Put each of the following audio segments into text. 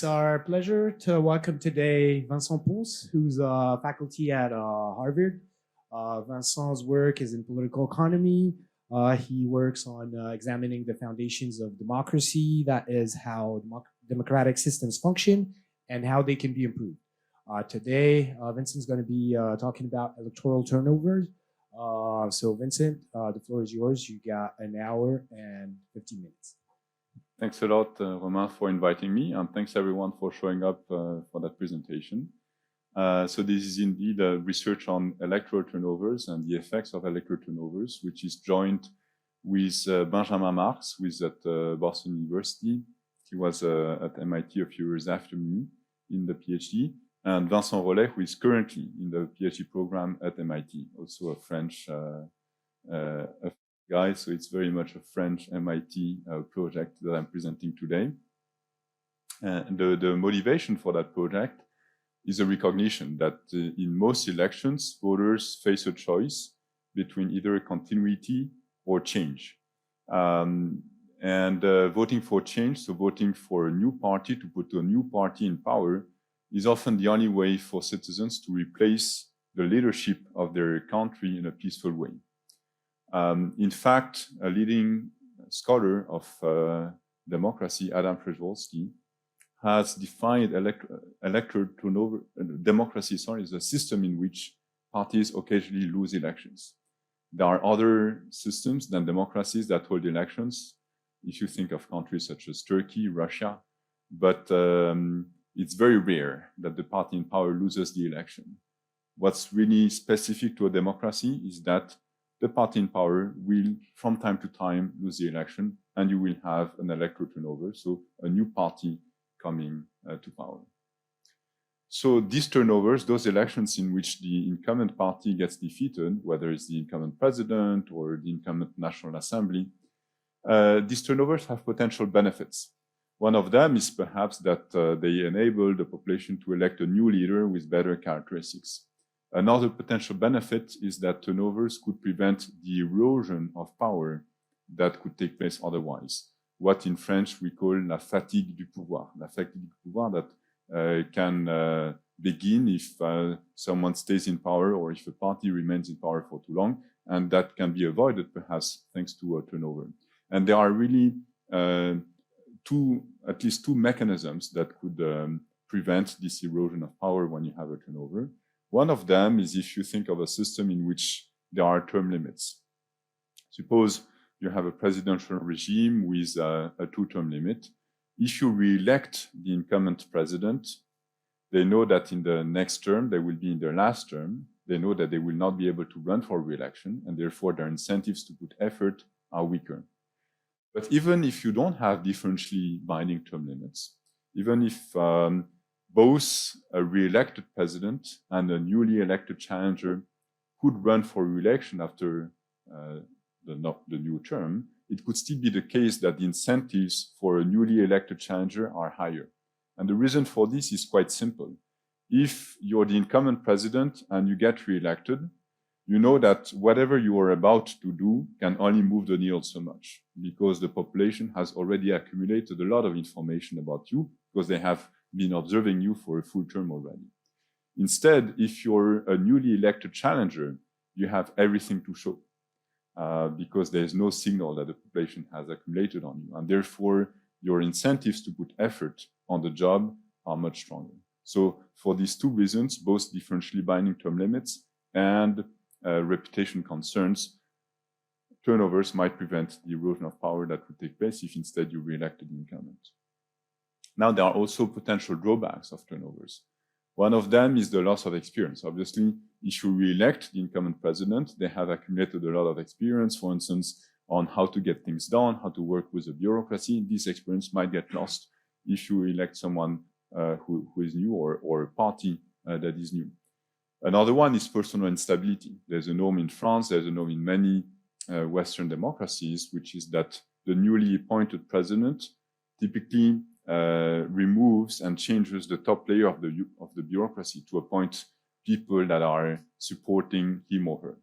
It's our pleasure to welcome today Vincent Pons, who's a faculty at Harvard. Vincent's work is in political economy. He works on examining the foundations of democracy, that is how democratic systems function and how they can be improved. Today, Vincent's going to be talking about electoral turnovers. So Vincent, the floor is yours. You got an hour and 15 minutes. Thanks a lot, Romain, for inviting me, and thanks everyone for showing up for that presentation. So this is indeed a research on electoral turnovers and the effects of electoral turnovers, which is joined with Benjamin Marx, who is at Boston University. He was at MIT a few years after me in the PhD, and Vincent Rollet, who is currently in the PhD program at MIT, also a French guy, so it's very much a French MIT project that I'm presenting today. And the motivation for that project is a recognition that in most elections, voters face a choice between either continuity or change. Voting for change, so voting for a new party, to put a new party in power, is often the only way for citizens to replace the leadership of their country in a peaceful way. In fact, a leading scholar of democracy, Adam Przewalski, has defined electoral turnover democracy, as a system in which parties occasionally lose elections. There are other systems than democracies that hold elections, if you think of countries such as Turkey, Russia, but it's very rare that the party in power loses the election. What's really specific to a democracy is that the party in power will, from time to time, lose the election, and you will have an electoral turnover, so a new party coming to power. So these turnovers, those elections in which the incumbent party gets defeated, whether it's the incumbent president or the incumbent National Assembly, these turnovers have potential benefits. One of them is perhaps that they enable the population to elect a new leader with better characteristics. Another potential benefit is that turnovers could prevent the erosion of power that could take place otherwise. What in French we call la fatigue du pouvoir. La fatigue du pouvoir that can begin if someone stays in power or if a party remains in power for too long, and that can be avoided perhaps thanks to a turnover. And there are really at least two mechanisms that could prevent this erosion of power when you have a turnover. One of them is if you think of a system in which there are term limits. Suppose you have a presidential regime with a two-term limit. If you re-elect the incumbent president, they know that in the next term, they will be in their last term. They know that they will not be able to run for re-election, and therefore their incentives to put effort are weaker. But even if you don't have differentially binding term limits, even if both a re-elected president and a newly elected challenger could run for re-election after the new term, it could still be the case that the incentives for a newly elected challenger are higher. And the reason for this is quite simple. If you're the incumbent president and you get re-elected, you know that whatever you are about to do can only move the needle so much, because the population has already accumulated a lot of information about you, because they have been observing you for a full term already. Instead, if you're a newly elected challenger, you have everything to show, because there's no signal that the population has accumulated on you, and therefore your incentives to put effort on the job are much stronger. So for these two reasons, both differentially binding term limits and reputation concerns, turnovers might prevent the erosion of power that would take place if instead you re-elected the incumbent. Now, there are also potential drawbacks of turnovers. One of them is the loss of experience. Obviously, if you re-elect the incumbent president, they have accumulated a lot of experience, for instance, on how to get things done, how to work with the bureaucracy. This experience might get lost if you elect someone who is new or a party that is new. Another one is personal instability. There's a norm in France, there's a norm in many Western democracies, which is that the newly appointed president typically removes and changes the top layer of the bureaucracy to appoint people that are supporting him or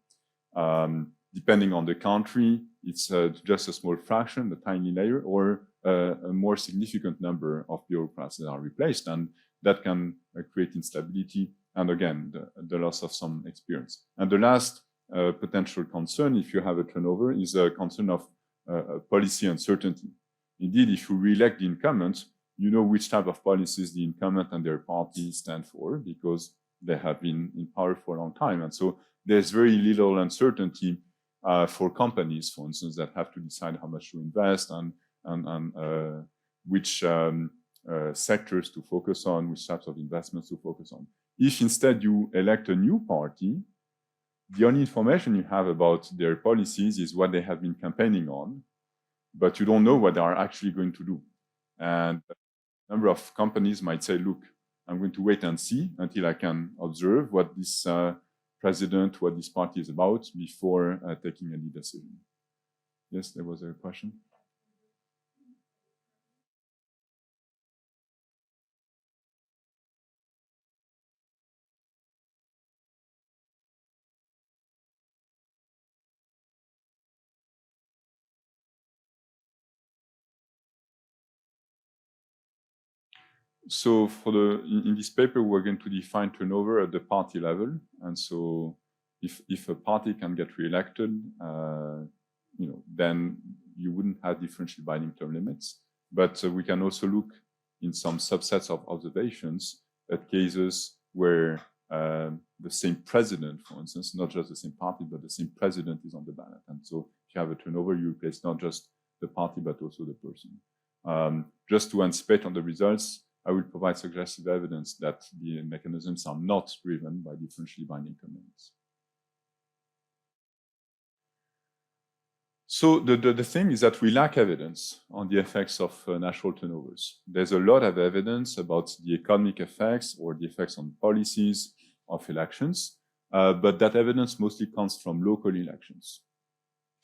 her. Depending on the country, it's just a small fraction, a tiny layer, or a more significant number of bureaucrats that are replaced, and that can create instability and again the loss of some experience. And the last potential concern, if you have a turnover, is a concern of policy uncertainty. Indeed, if you re-elect the incumbent, you know which type of policies the incumbent and their party stand for because they have been in power for a long time. And so there's very little uncertainty for companies, for instance, that have to decide how much to invest and which sectors to focus on, which types of investments to focus on. If instead you elect a new party, the only information you have about their policies is what they have been campaigning on, but you don't know what they are actually going to do. And a number of companies might say, look, I'm going to wait and see until I can observe what this president, what this party is about before taking any decision. Yes, there was a question. So in this paper, we're going to define turnover at the party level. And so if a party can get reelected, then you wouldn't have differentially binding term limits. But we can also look in some subsets of observations at cases where the same president, for instance, not just the same party, but the same president is on the ballot. And so if you have a turnover, you replace not just the party, but also the person. Just to anticipate on the results, I will provide suggestive evidence that the mechanisms are not driven by differentially binding term limits. So the thing is that we lack evidence on the effects of natural turnovers. There's a lot of evidence about the economic effects or the effects on policies of elections, but that evidence mostly comes from local elections.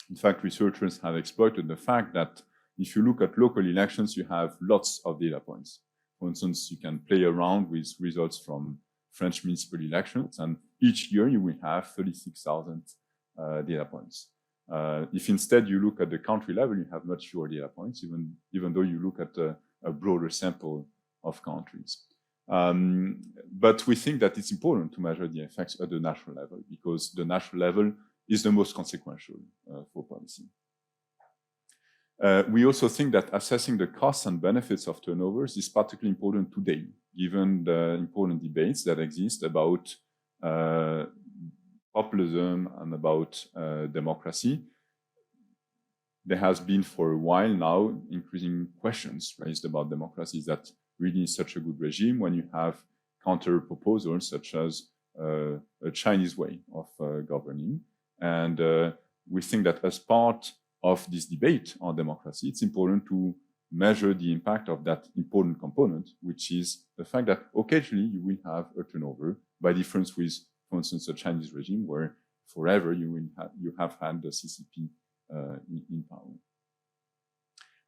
In fact, researchers have exploited the fact that if you look at local elections, you have lots of data points. For instance, you can play around with results from French municipal elections, and each year you will have 36,000 data points. If instead you look at the country level, you have much fewer data points, even though you look at a broader sample of countries. But we think that it's important to measure the effects at the national level because the national level is the most consequential for policy. We also think that assessing the costs and benefits of turnovers is particularly important today, given the important debates that exist about populism and about democracy. There has been for a while now increasing questions raised about democracy. Is that really such a good regime when you have counter proposals such as a Chinese way of governing? And we think that as part of this debate on democracy, it's important to measure the impact of that important component, which is the fact that occasionally you will have a turnover, by difference with, for instance, a Chinese regime where forever you have had the CCP in power.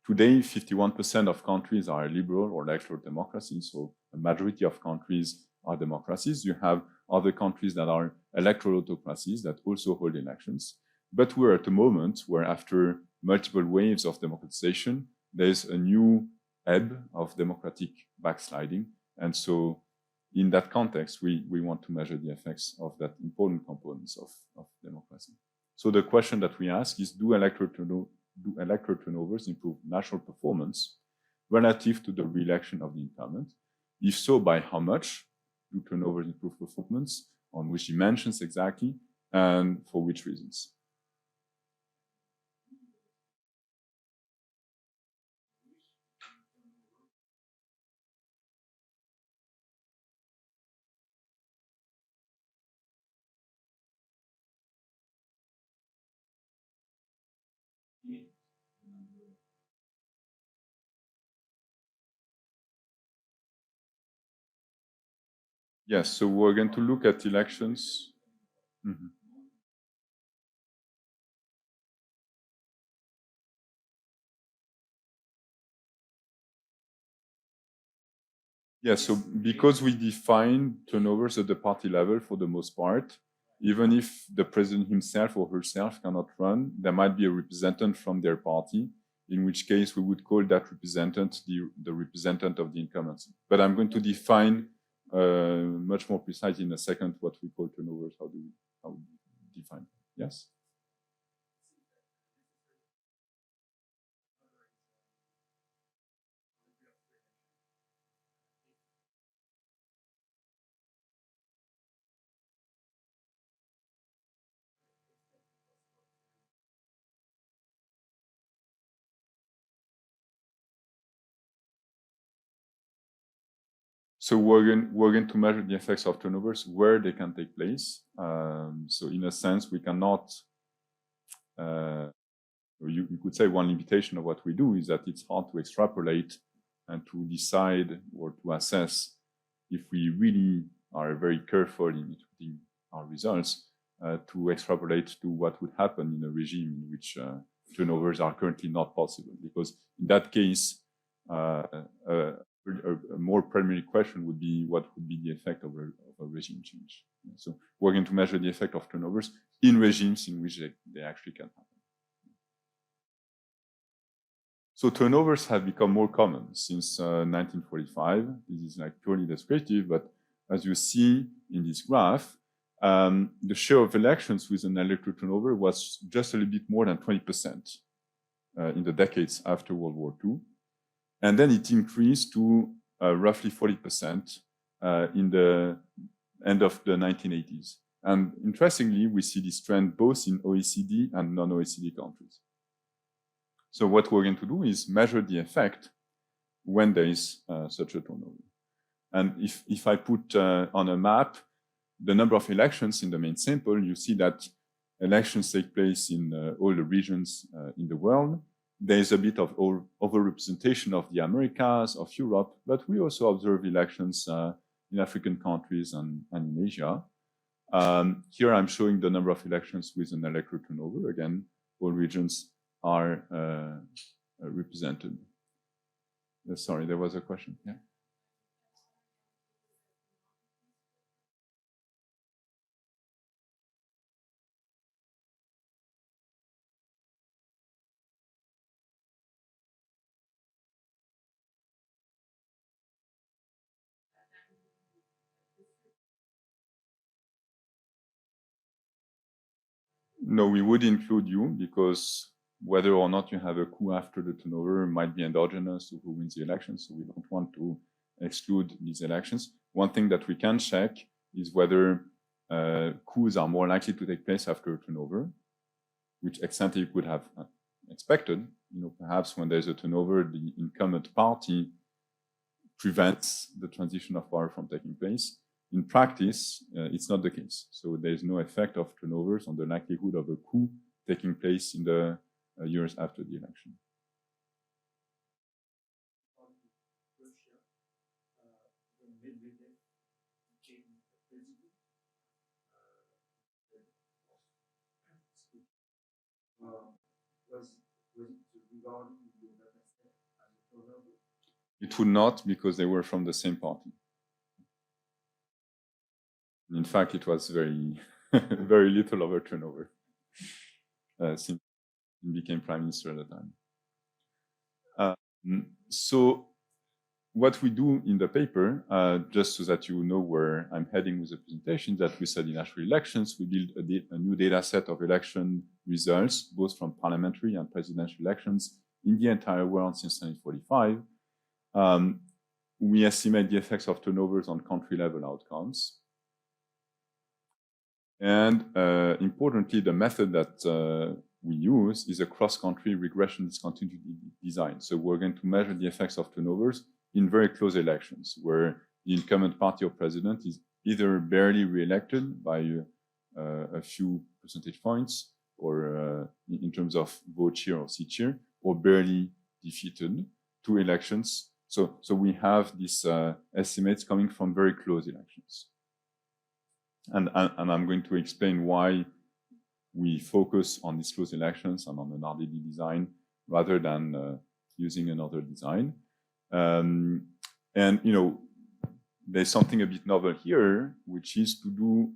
Today, 51% of countries are liberal or electoral democracies, so a majority of countries are democracies. You have other countries that are electoral autocracies that also hold elections. But we're at a moment where after multiple waves of democratization, there's a new ebb of democratic backsliding. And so in that context, we want to measure the effects of that important components of democracy. So the question that we ask is, do electoral turnovers improve national performance relative to the re-election of the incumbent? If so, by how much do turnovers improve performance? On which dimensions exactly? And for which reasons? Yes, so we're going to look at elections. Mm-hmm. Yes, so because we define turnovers at the party level for the most part, even if the president himself or herself cannot run, there might be a representative from their party in which case we would call that representant the representant of the incumbency. But I'm going to define much more precisely in a second what we call turnovers. How we define them? Yes? So we're going to measure the effects of turnovers where they can take place. So in a sense, we cannot, you could say one limitation of what we do is that it's hard to extrapolate and to decide or to assess if we really are very careful in interpreting our results to extrapolate to what would happen in a regime in which turnovers are currently not possible. Because in that case, a more primary question would be what would be the effect of a regime change. So we're going to measure the effect of turnovers in regimes in which they actually can happen. So turnovers have become more common since 1945. This is like purely descriptive, but as you see in this graph, the share of elections with an electoral turnover was just a little bit more than 20% in the decades after World War II. And then it increased to roughly 40% in the end of the 1980s. And interestingly, we see this trend both in OECD and non-OECD countries. So what we're going to do is measure the effect when there is such a turnover. And if I put on a map the number of elections in the main sample, you see that elections take place in all the regions in the world. There is a bit of overrepresentation of the Americas, of Europe, but we also observe elections in African countries and in Asia. Here I'm showing the number of elections with an electoral turnover. Again, all regions are represented. Sorry, there was a question. Yeah. No, we would include you because whether or not you have a coup after the turnover might be endogenous to who wins the election. So we don't want to exclude these elections. One thing that we can check is whether coups are more likely to take place after a turnover, which ex ante you could have expected. You know, perhaps when there's a turnover, the incumbent party prevents the transition of power from taking place. In practice, it's not the case. So there's no effect of turnovers on the likelihood of a coup taking place in the years after the election. It would not, because they were from the same party. In fact, it was very, very little of a turnover since he became prime minister at the time. So what we do in the paper, just so that you know where I'm heading with the presentation, that we study national elections. We build a new data set of election results, both from parliamentary and presidential elections in the entire world since 1945. We estimate the effects of turnovers on country-level outcomes. And importantly, the method that we use is a cross-country regression discontinuity design. So we're going to measure the effects of turnovers in very close elections, where the incumbent party or president is either barely re-elected by a few percentage points, or in terms of vote share or seat share, or barely defeated 2 elections. So we have these estimates coming from very close elections. And I'm going to explain why we focus on these close elections and on an RDD design rather than using another design. And, you know, there's something a bit novel here, which is to do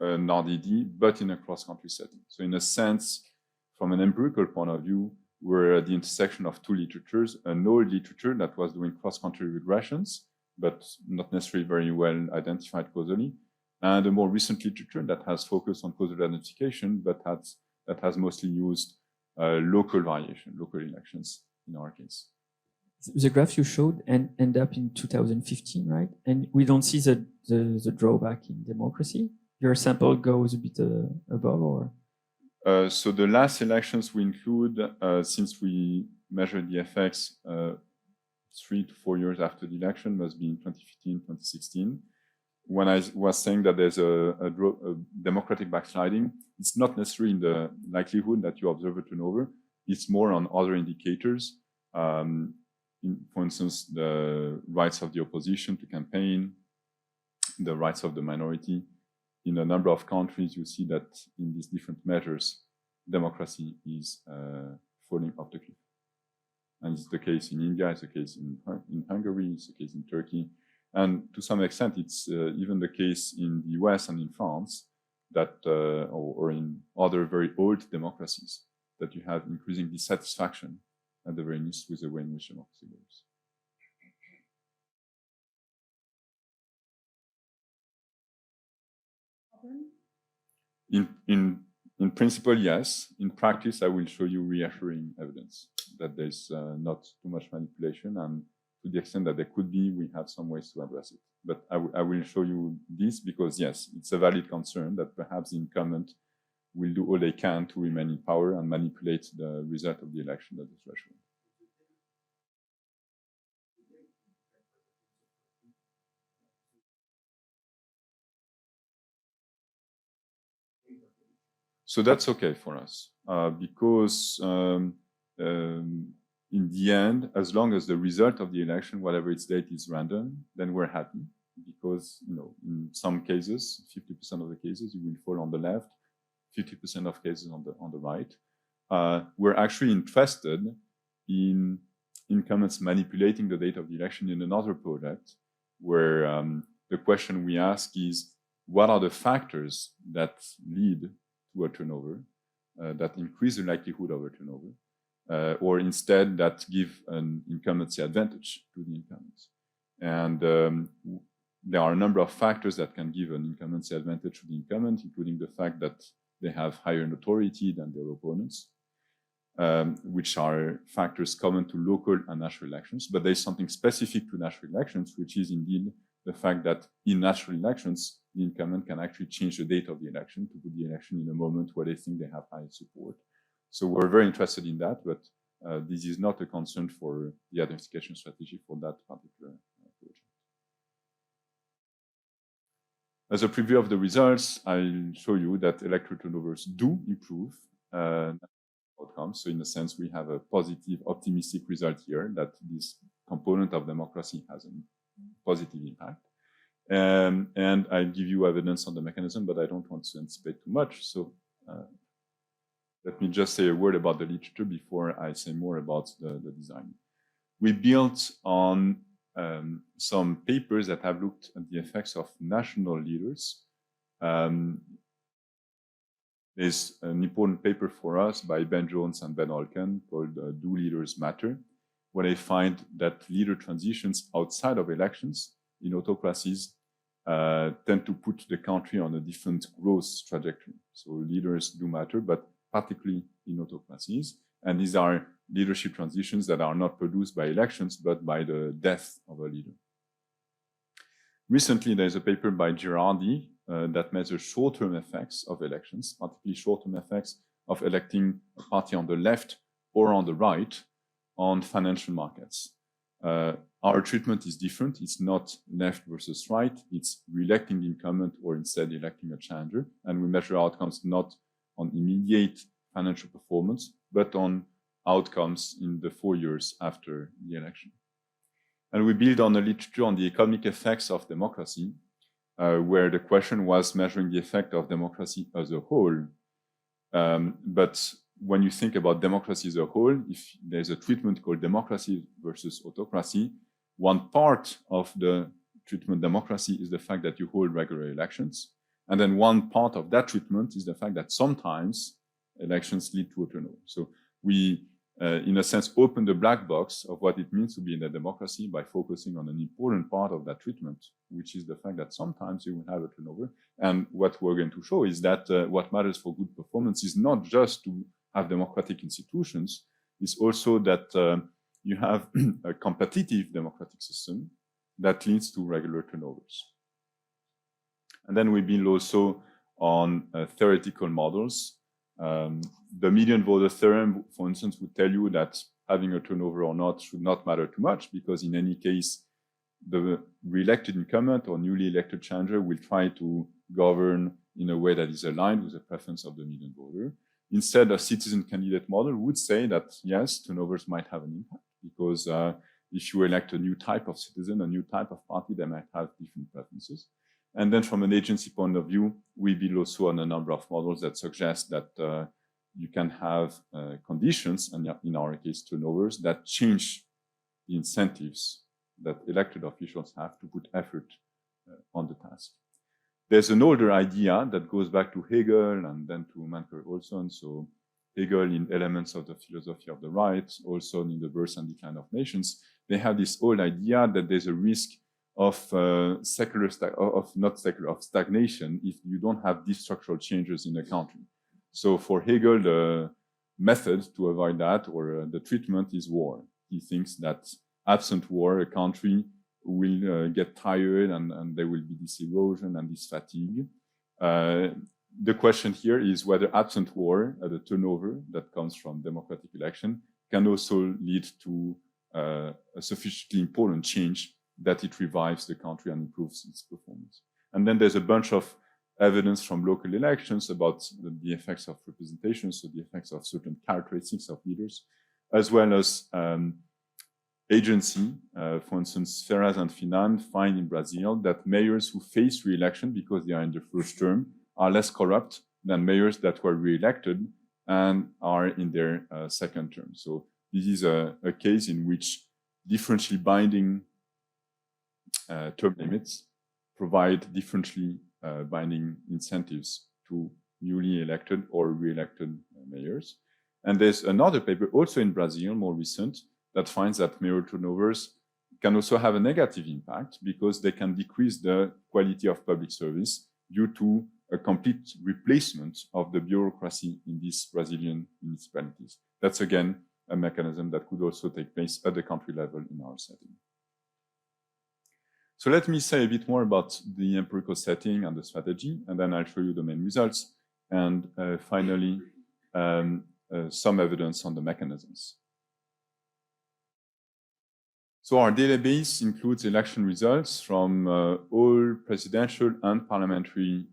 an RDD, but in a cross-country setting. So in a sense, from an empirical point of view, were at the intersection of two literatures, an old literature that was doing cross-country regressions, but not necessarily very well identified causally, and a more recent literature that has focused on causal identification, but that has mostly used local variation, local elections in our case. The graph you showed end up in 2015, right? And we don't see the drawback in democracy. Your sample goes a bit above, or? So the last elections we include, since we measured the effects 3 to 4 years after the election, must be in 2015, 2016. When I was saying that there's a democratic backsliding, it's not necessarily in the likelihood that you observe a turnover. It's more on other indicators. For instance, the rights of the opposition to campaign, the rights of the minority. In a number of countries, you see that in these different measures, democracy is falling off the cliff. And it's the case in India, it's the case in Hungary, it's the case in Turkey. And to some extent, it's even the case in the US and in France, that, or in other very old democracies, that you have increasing dissatisfaction at the very least with the way in which democracy works. In principle, yes. In practice, I will show you reassuring evidence that there's not too much manipulation, and to the extent that there could be, we have some ways to address it. But I will show you this because, yes, it's a valid concern that perhaps the incumbent will do all they can to remain in power and manipulate the result of the election at the threshold. So that's okay for us because in the end, as long as the result of the election, whatever its date, is random, then we're happy because, you know, in some cases, 50% of the cases, you will fall on the left, 50% of cases on the right. We're actually interested in incumbents manipulating the date of the election in another project where the question we ask is, what are the factors that lead to a turnover, that increase the likelihood of a turnover, or instead that give an incumbency advantage to the incumbents. And there are a number of factors that can give an incumbency advantage to the incumbent, including the fact that they have higher notoriety than their opponents, which are factors common to local and national elections. But there's something specific to national elections, which is indeed the fact that in national elections, the incumbent can actually change the date of the election to put the election in a moment where they think they have high support. So we're very interested in that, but this is not a concern for the identification strategy for that particular project. As a preview of the results, I'll show you that electoral turnovers do improve outcomes. So in a sense, we have a positive, optimistic result here that this component of democracy has a positive impact. And I'll give you evidence on the mechanism, but I don't want to anticipate too much. So let me just say a word about the literature before I say more about the design. We built on some papers that have looked at the effects of national leaders. There's an important paper for us by Ben Jones and Ben Olken called Do Leaders Matter, where they find that leader transitions outside of elections in autocracies tend to put the country on a different growth trajectory. So leaders do matter, but particularly in autocracies. And these are leadership transitions that are not produced by elections, but by the death of a leader. Recently, there's a paper by Girardi that measures short-term effects of elections, particularly short-term effects of electing a party on the left or on the right on financial markets. Our treatment is different. It's not left versus right. It's re-electing the incumbent or instead electing a challenger. And we measure outcomes not on immediate financial performance, but on outcomes in the 4 years after the election. And we build on the literature on the economic effects of democracy, where the question was measuring the effect of democracy as a whole. But when you think about democracy as a whole, if there's a treatment called democracy versus autocracy, one part of the treatment democracy is the fact that you hold regular elections. And then one part of that treatment is the fact that sometimes elections lead to a turnover. So we in a sense, open the black box of what it means to be in a democracy by focusing on an important part of that treatment, which is the fact that sometimes you will have a turnover. And what we're going to show is that what matters for good performance is not just to have democratic institutions, it's also that you have a competitive democratic system that leads to regular turnovers. And then we build also on theoretical models. The median voter theorem, for instance, would tell you that having a turnover or not should not matter too much, because in any case, the re-elected incumbent or newly elected challenger will try to govern in a way that is aligned with the preference of the median voter. Instead, a citizen candidate model would say that, yes, turnovers might have an impact, because if you elect a new type of citizen, a new type of party, they might have different preferences. And then from an agency point of view, we build also on a number of models that suggest that you can have conditions, and in our case, turnovers, that change the incentives that elected officials have to put effort on the task. There's an older idea that goes back to Hegel and then to Manker-Olson. So Hegel in Elements of the Philosophy of the Right, Olson in The Birth and Decline of Nations, they have this old idea that there's a risk of stagnation if you don't have these structural changes in a country. So for Hegel, the method to avoid that, or the treatment, is war. He thinks that absent war, a country will get tired and there will be this erosion and this fatigue. The question here is whether absent war, the turnover that comes from democratic election, can also lead to a sufficiently important change that it revives the country and improves its performance. And then there's a bunch of evidence from local elections about the effects of representation, so the effects of certain characteristics of leaders, as well as agency. For instance, Ferraz and Finan find in Brazil that mayors who face re-election because they are in their first term are less corrupt than mayors that were re-elected and are in their second term. So this is a case in which differentially binding term limits provide differently binding incentives to newly elected or re-elected mayors. And there's another paper also in Brazil, more recent, that finds that mayor turnovers can also have a negative impact because they can decrease the quality of public service due to a complete replacement of the bureaucracy in these Brazilian municipalities. That's again a mechanism that could also take place at the country level in our setting. So let me say a bit more about the empirical setting and the strategy, and then I'll show you the main results. And finally, some evidence on the mechanisms. So our database includes election results from all presidential and parliamentary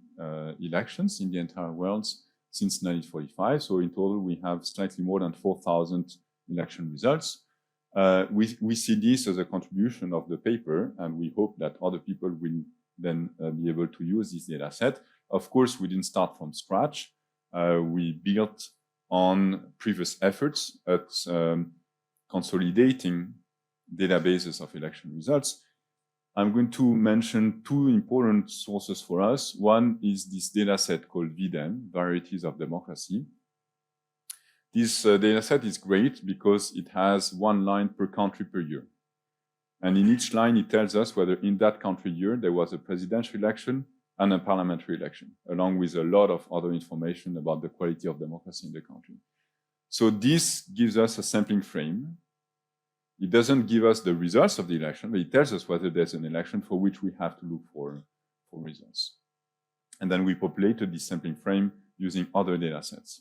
elections in the entire world since 1945. So in total, we have slightly more than 4,000 election results. We see this as a contribution of the paper, and we hope that other people will then be able to use this data set. Of course, we didn't start from scratch. We built on previous efforts at consolidating databases of election results. I'm going to mention two important sources for us. One is this data set called VDEM, Varieties of Democracy. This data set is great because it has one line per country per year. And in each line, it tells us whether in that country year there was a presidential election and a parliamentary election, along with a lot of other information about the quality of democracy in the country. So this gives us a sampling frame. It doesn't give us the results of the election, but it tells us whether there's an election for which we have to look for results. And then we populated this sampling frame using other data sets.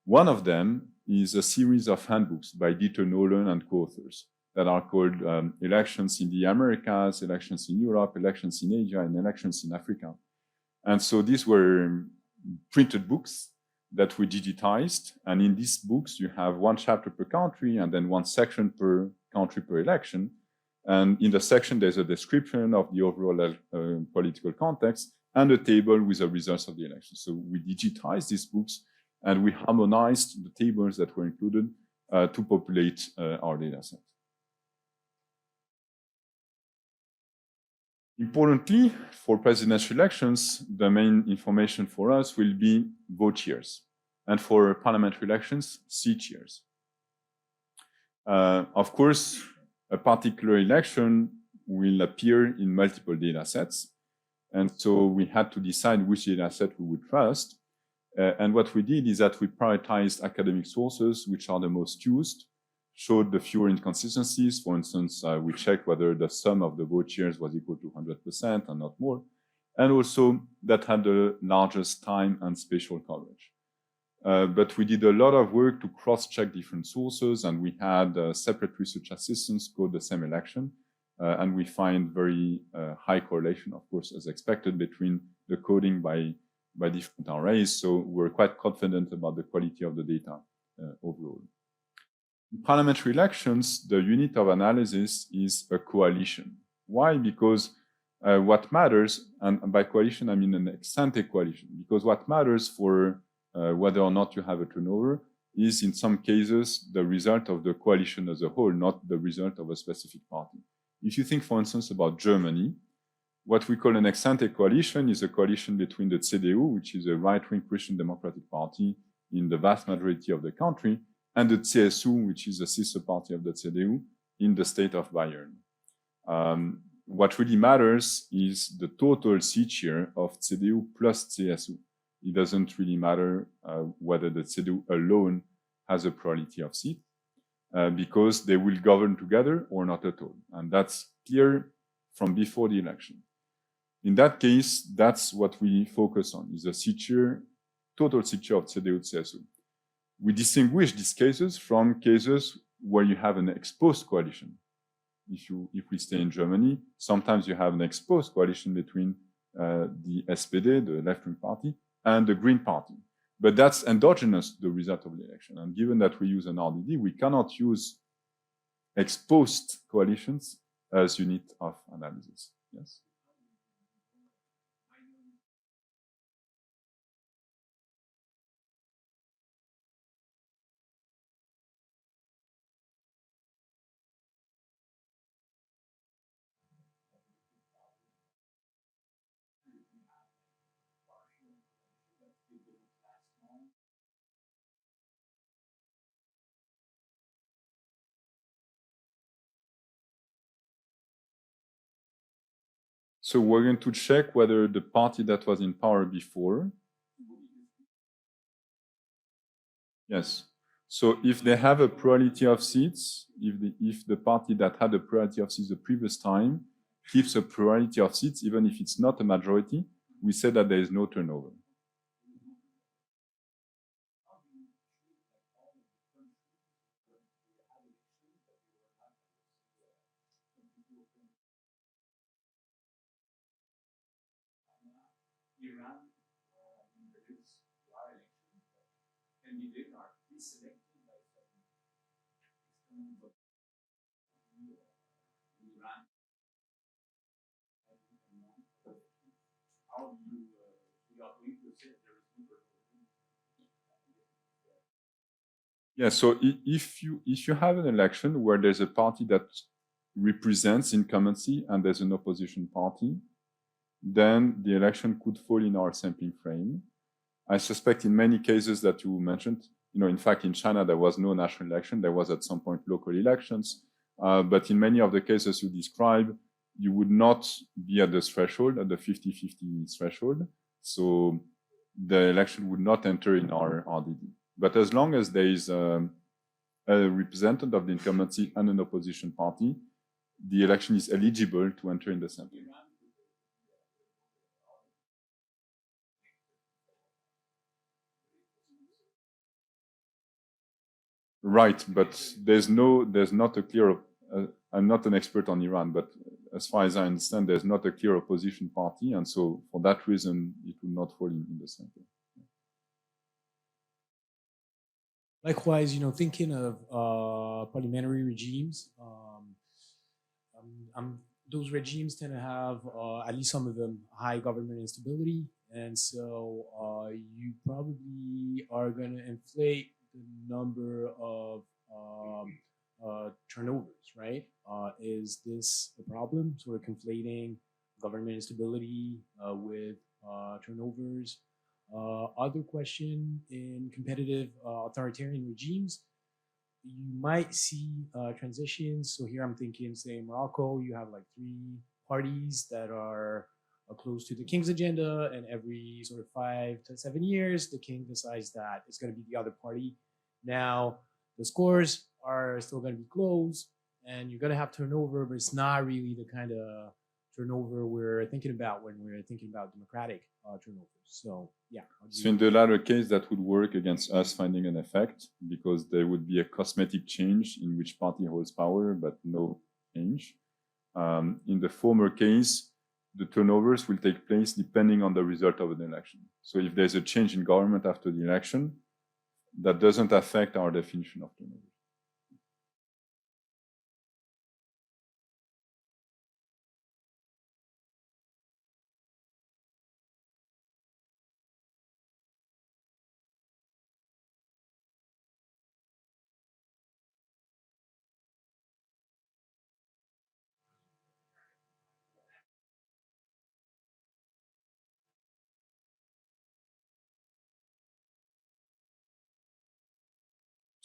One of them is a series of handbooks by Dieter Nolan and co-authors that are called Elections in the Americas, Elections in Europe, Elections in Asia, and Elections in Africa. And so these were printed books that we digitized. And in these books, you have one chapter per country and then one section per country per election. And in the section, there's a description of the overall political context and a table with the results of the election. So we digitized these books and we harmonized the tables that were included to populate our data set. Importantly, for presidential elections, the main information for us will be vote years, and for parliamentary elections, seat years. Of course, a particular election will appear in multiple data sets. And so we had to decide which data set we would trust. And what we did is that we prioritized academic sources, which are the most used, showed the fewer inconsistencies. For instance, we checked whether the sum of the vote shares was equal to 100% and not more. And also that had the largest time and spatial coverage. But we did a lot of work to cross-check different sources, and we had separate research assistants code the same election. And we find very high correlation, of course, as expected, between the coding by different arrays. So we're quite confident about the quality of the data overall. In parliamentary elections, the unit of analysis is a coalition. Why? Because what matters, and by coalition, I mean an ex-ante coalition, because what matters for whether or not you have a turnover is in some cases the result of the coalition as a whole, not the result of a specific party. If you think, for instance, about Germany, what we call an ex-ante coalition is a coalition between the CDU, which is a right-wing Christian Democratic Party in the vast majority of the country, and the CSU, which is a sister party of the CDU in the state of Bayern. What really matters is the total seat share of CDU plus CSU. It doesn't really matter whether the CDU alone has a plurality of seats, because they will govern together or not at all. And that's clear from before the election. In that case, that's what we focus on, is the seat share, total seat share of CDU-CSU. We distinguish these cases from cases where you have an exposed coalition. If we stay in Germany, sometimes you have an exposed coalition between the SPD, the left-wing party, and the Green Party. But that's endogenous to the result of the election. And given that we use an RDD, we cannot use exposed coalitions as unit of analysis. Yes. So we're going to check whether the party that was in power before. Yes. So if they have a plurality of seats, if the party that had a plurality of seats the previous time keeps a plurality of seats, even if it's not a majority, we say that there is no turnover. Yeah, so if you have an election where there's a party that represents incumbency and there's an opposition party, then the election could fall in our sampling frame. I suspect in many cases that you mentioned, in fact, in China, there was no national election. There was at some point local elections. But in many of the cases you describe, you would not be at this threshold, at the 50-50 threshold. So the election would not enter in our RDD. But as long as there is a representative of the incumbency and an opposition party, the election is eligible to enter in the sampling. Right, but there's not a clear, I'm not an expert on Iran, but as far as I understand, there's not a clear opposition party. And so for that reason, it will not fall in the sampling. Likewise, thinking of parliamentary regimes, those regimes tend to have, at least some of them, high government instability. And so you probably are going to inflate the number of turnovers, right? Is this a problem, sort of conflating government instability with turnovers? Other question, in competitive authoritarian regimes, you might see transitions. So here I'm thinking, say, Morocco, you have like 3 parties that are close to the king's agenda, and every sort of 5 to 7 years, the king decides that it's going to be the other party. Now, the scores are still going to be close, and you're going to have turnover, but it's not really the kind of turnover we're thinking about when we're thinking about democratic turnovers. So, yeah. So in the latter case, that would work against us finding an effect, because there would be a cosmetic change in which party holds power, but no change. In the former case, the turnovers will take place depending on the result of an election. So if there's a change in government after the election, that doesn't affect our definition of turnover.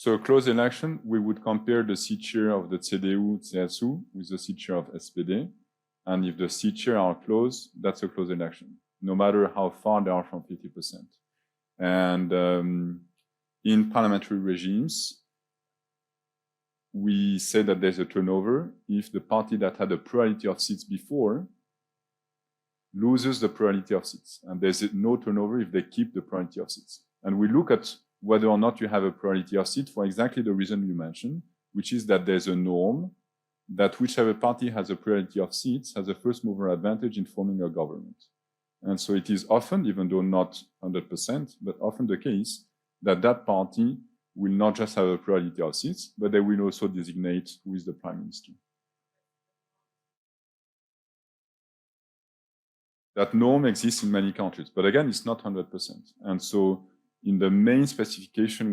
So a close election, we would compare the seat share of the CDU-CSU with the seat share of SPD. And if the seat share are close, that's a close election, no matter how far they are from 50%. And in parliamentary regimes, we say that there's a turnover if the party that had a plurality of seats before loses the plurality of seats. And there's no turnover if they keep the plurality of seats. And we look at whether or not you have a plurality of seats for exactly the reason you mentioned, which is that there's a norm that whichever party has a plurality of seats has a first mover advantage in forming a government. And so it is often, even though not 100%, but often the case that that party will not just have a plurality of seats, but they will also designate who is the prime minister. That norm exists in many countries, but again, it's not 100%. And so in the main specification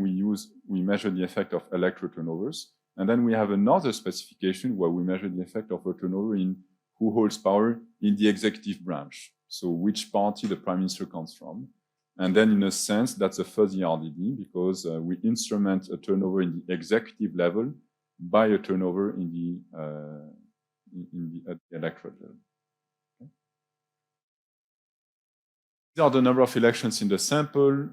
we measure the effect of electoral turnovers. And then we have another specification where we measure the effect of a turnover in who holds power in the executive branch. So which party the prime minister comes from. And then in a sense, that's a fuzzy RDD because we instrument a turnover in the executive level by a turnover in the electoral level. Okay. These are the number of elections in the sample.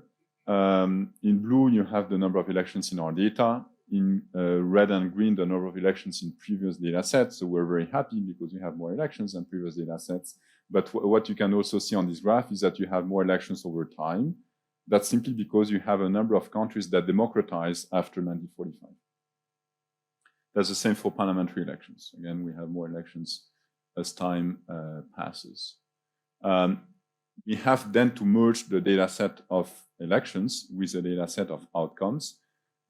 In blue, you have the number of elections in our data. In red and green, the number of elections in previous data sets. So we're very happy because we have more elections than previous data sets. But what you can also see on this graph is that you have more elections over time. That's simply because you have a number of countries that democratize after 1945. That's the same for parliamentary elections. Again, we have more elections as time passes. We have then to merge the data set of elections with the data set of outcomes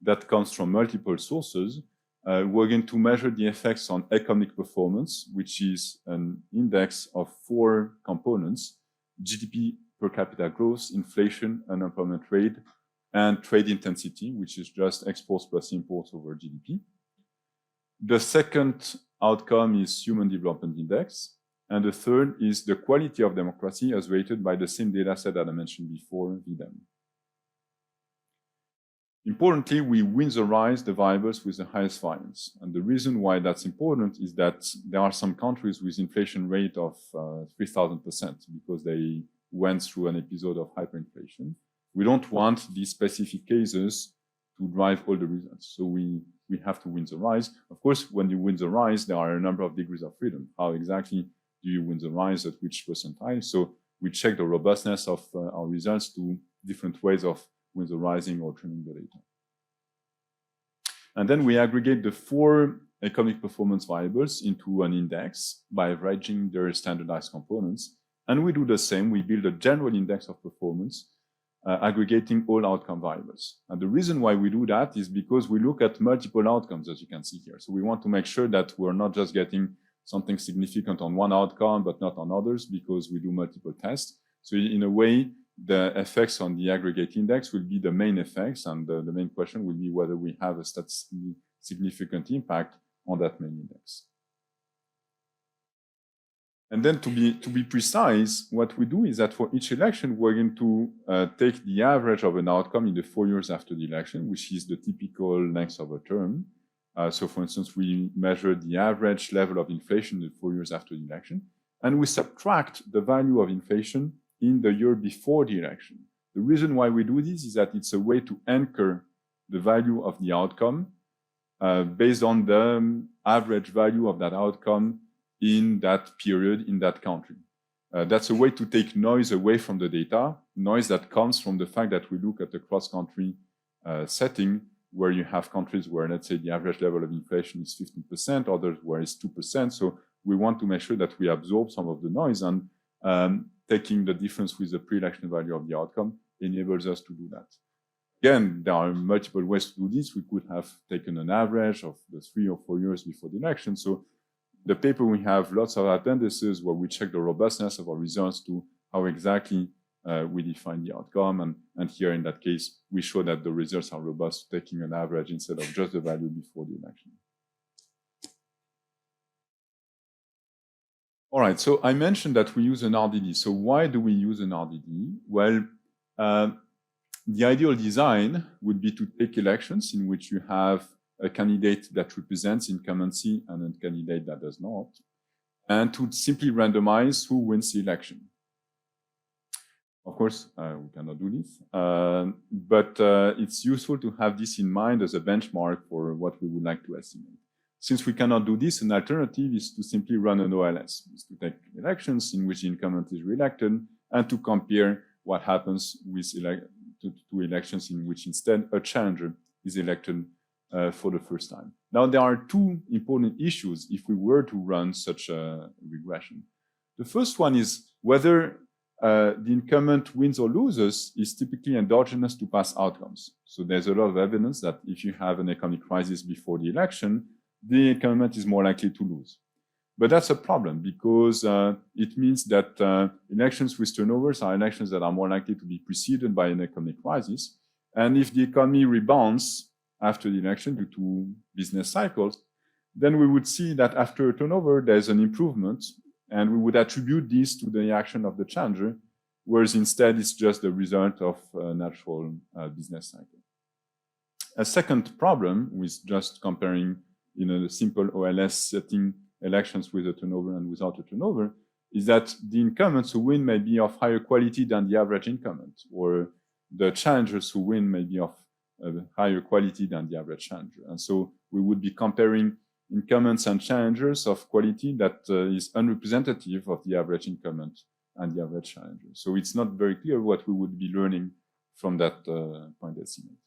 that comes from multiple sources. We're going to measure the effects on economic performance, which is an index of 4 components: GDP per capita growth, inflation, unemployment rate, and trade intensity, which is just exports plus imports over GDP. The second outcome is Human Development Index. And the third is the quality of democracy as rated by the same data set that I mentioned before, VDEM. Importantly, we windsorize the variables with the highest variance. And the reason why that's important is that there are some countries with inflation rate of 3,000% because they went through an episode of hyperinflation. We don't want these specific cases to drive all the results. So we have to windsorize. Of course, when you windsorize, there are a number of degrees of freedom. How exactly do you windsorize at which percentile? So we check the robustness of our results to different ways of windsorizing or trimming the data. And then we aggregate the 4 economic performance variables into an index by averaging their standardized components. And we do the same. We build a general index of performance, aggregating all outcome variables. And the reason why we do that is because we look at multiple outcomes, as you can see here. So we want to make sure that we're not just getting something significant on one outcome, but not on others, because we do multiple tests. So in a way, the effects on the aggregate index will be the main effects, and the main question will be whether we have a statistically significant impact on that main index. And then to be precise, what we do is that for each election, we're going to take the average of an outcome in the 4 years after the election, which is the typical length of a term. So for instance, we measure the average level of inflation in the 4 years after the election, and we subtract the value of inflation in the year before the election. The reason why we do this is that it's a way to anchor the value of the outcome based on the average value of that outcome in that period, in that country. That's a way to take noise away from the data, noise that comes from the fact that we look at the cross-country setting, where you have countries where, let's say, the average level of inflation is 15%, others where it's 2%. So we want to make sure that we absorb some of the noise, and taking the difference with the pre-election value of the outcome enables us to do that. Again, there are multiple ways to do this. We could have taken an average of the 3 or 4 years before the election. So the paper, we have lots of appendices where we check the robustness of our results to how exactly we define the outcome. And here, in that case, we show that the results are robust, taking an average instead of just the value before the election. All right, so I mentioned that we use an RDD. So why do we use an RDD? Well, the ideal design would be to take elections in which you have a candidate that represents incumbency and a candidate that does not, and to simply randomize who wins the election. Of course, we cannot do this, but it's useful to have this in mind as a benchmark for what we would like to estimate. Since we cannot do this, an alternative is to simply run an OLS, is to take elections in which the incumbent is re-elected and to compare what happens with two elections in which instead a challenger is elected for the first time. Now, there are two important issues if we were to run such a regression. The first one is whether the incumbent wins or loses is typically endogenous to past outcomes. So there's a lot of evidence that if you have an economic crisis before the election, the incumbent is more likely to lose. But that's a problem because it means that elections with turnovers are elections that are more likely to be preceded by an economic crisis. And if the economy rebounds after the election due to business cycles, then we would see that after a turnover, there's an improvement, and we would attribute this to the action of the challenger, whereas instead it's just the result of a natural business cycle. A second problem with just comparing in a simple OLS setting elections with a turnover and without a turnover is that the incumbents who win may be of higher quality than the average incumbent, or the challengers who win may be of higher quality than the average challenger. And so we would be comparing incumbents and challengers of quality that is unrepresentative of the average incumbent and the average challenger. So it's not very clear what we would be learning from that point estimate.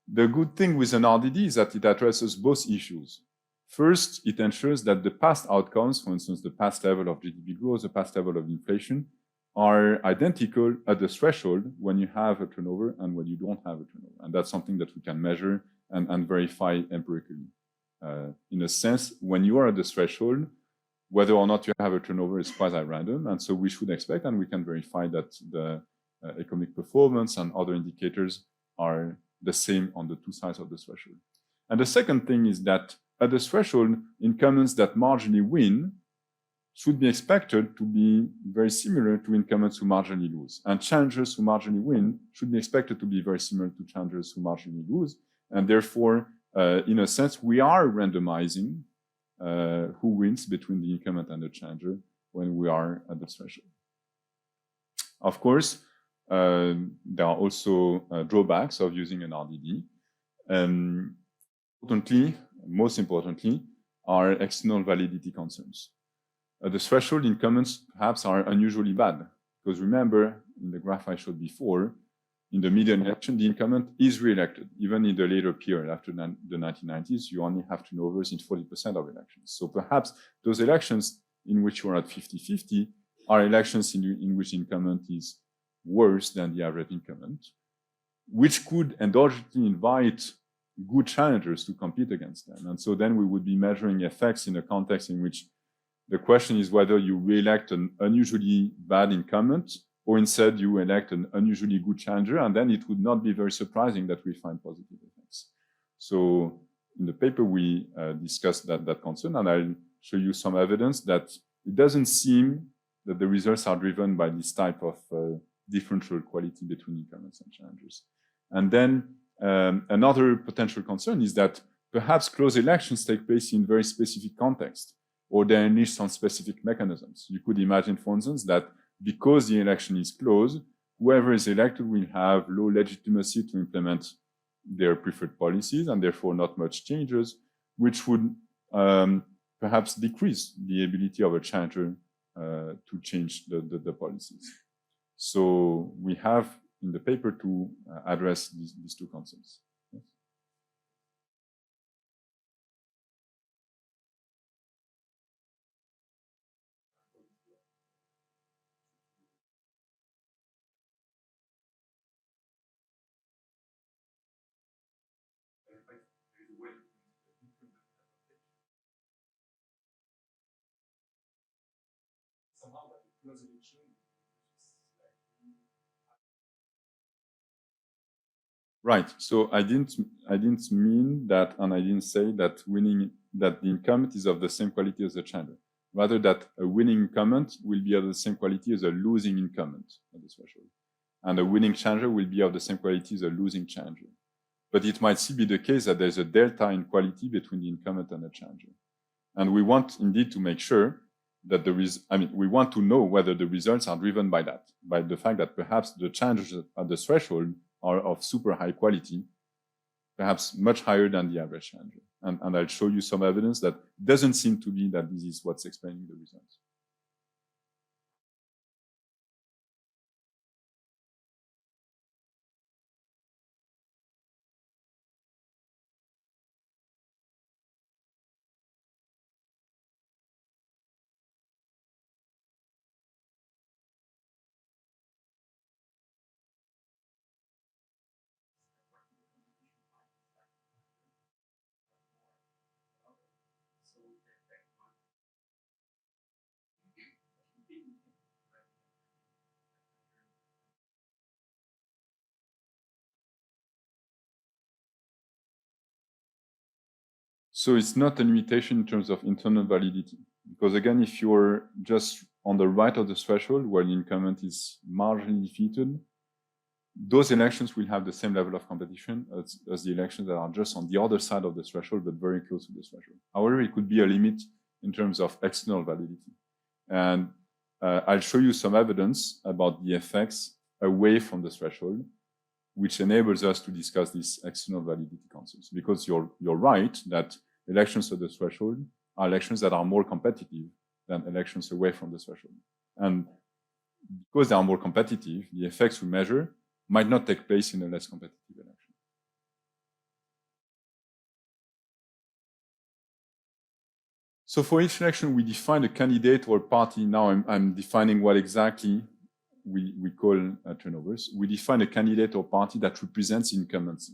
The good thing with an RDD is that it addresses both issues. First, it ensures that the past outcomes, for instance, the past level of GDP growth, the past level of inflation, are identical at the threshold when you have a turnover and when you don't have a turnover. And that's something that we can measure and verify empirically. In a sense, when you are at the threshold, whether or not you have a turnover is quasi-random. And so we should expect, and we can verify that the economic performance and other indicators are the same on the two sides of the threshold. And the second thing is that at the threshold, incumbents that marginally win should be expected to be very similar to incumbents who marginally lose. And challengers who marginally win should be expected to be very similar to challengers who marginally lose. And therefore, in a sense, we are randomizing who wins between the incumbent and the challenger when we are at the threshold. Of course, there are also drawbacks of using an RDD. Most importantly, are external validity concerns. The threshold incumbents perhaps are unusually bad, because remember, in the graph I showed before, in the median election, the incumbent is re-elected. Even in the later period, after the 1990s, you only have turnovers in 40% of elections. So perhaps those elections in which you are at 50-50 are elections in which incumbent is worse than the average incumbent, which could endogenously invite good challengers to compete against them. And so then we would be measuring effects in a context in which the question is whether you re-elect an unusually bad incumbent or instead you elect an unusually good challenger, and then it would not be very surprising that we find positive effects. So in the paper, we discussed that concern, and I'll show you some evidence that it doesn't seem that the results are driven by this type of differential quality between incumbents and challengers. And then another potential concern is that perhaps close elections take place in very specific contexts, or they enlist on specific mechanisms. You could imagine, for instance, that because the election is closed, whoever is elected will have low legitimacy to implement their preferred policies, and therefore not much changes, which would perhaps decrease the ability of a challenger to change the policies. So we have in the paper to address these two concepts. Yes. Right. So I didn't mean that, and I didn't say that that the incumbent is of the same quality as the challenger. Rather, that a winning incumbent will be of the same quality as a losing incumbent at the threshold, and a winning challenger will be of the same quality as a losing challenger. But it might still be the case that there's a delta in quality between the incumbent and the challenger, and we want indeed to make sure that we want to know whether the results are driven by that, by the fact that perhaps the challengers at the threshold are of super high quality, perhaps much higher than the average challenger. And I'll show you some evidence that doesn't seem to be that this is what's explaining the results. So it's not a limitation in terms of internal validity, because again, if you're just on the right of the threshold where the incumbent is marginally defeated, those elections will have the same level of competition as the elections that are just on the other side of the threshold, but very close to the threshold. However, it could be a limit in terms of external validity. And I'll show you some evidence about the effects away from the threshold, which enables us to discuss these external validity concepts. Because you're right that elections at the threshold are elections that are more competitive than elections away from the threshold. And because they are more competitive, the effects we measure might not take place in a less competitive election. So for each election, we define a candidate or party. Now I'm defining what exactly we call turnovers. We define a candidate or party that represents incumbency.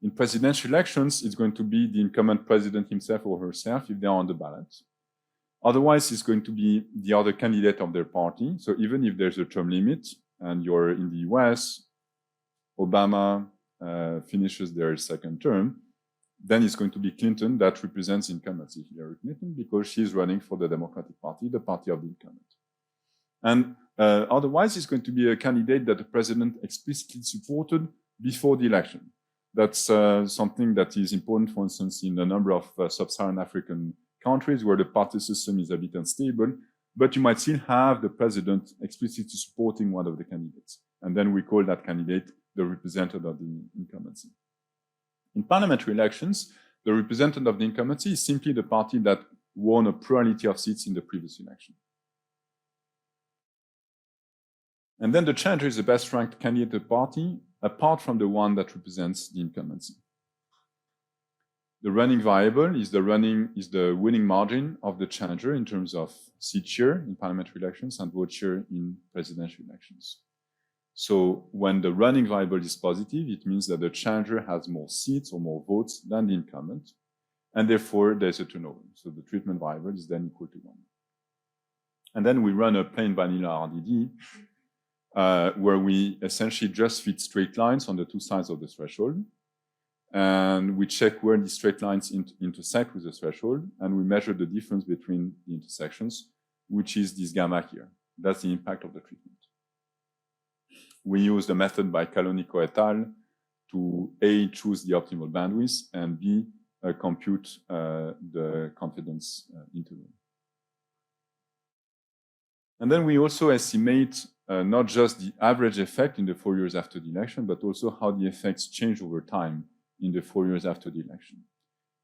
In presidential elections, it's going to be the incumbent president himself or herself if they are on the ballot. Otherwise, it's going to be the other candidate of their party. So even if there's a term limit and you're in the US, Obama finishes their second term, then it's going to be Clinton that represents incumbency, Hillary Clinton, because she's running for the Democratic Party, the party of the incumbent. And otherwise, it's going to be a candidate that the president explicitly supported before the election. That's something that is important, for instance, in a number of sub-Saharan African countries where the party system is a bit unstable, but you might still have the president explicitly supporting one of the candidates. And then we call that candidate the representative of the incumbency. In parliamentary elections, the representative of the incumbency is simply the party that won a plurality of seats in the previous election. And then the challenger is the best ranked candidate party, apart from the one that represents the incumbency. The running variable is the winning margin of the challenger in terms of seat share in parliamentary elections and vote share in presidential elections. So when the running variable is positive, it means that the challenger has more seats or more votes than the incumbent, and therefore there's a turnover. So the treatment variable is then equal to 1. And then we run a plain vanilla RDD, where we essentially just fit straight lines on the two sides of the threshold. and we check where the straight lines intersect with the threshold, and we measure the difference between the intersections, which is this gamma here. That's the impact of the treatment. We use the method by Calonico et al. To A, choose the optimal bandwidth, and B, compute the confidence interval. And then we also estimate not just the average effect in the 4 years after the election, but also how the effects change over time in the 4 years after the election.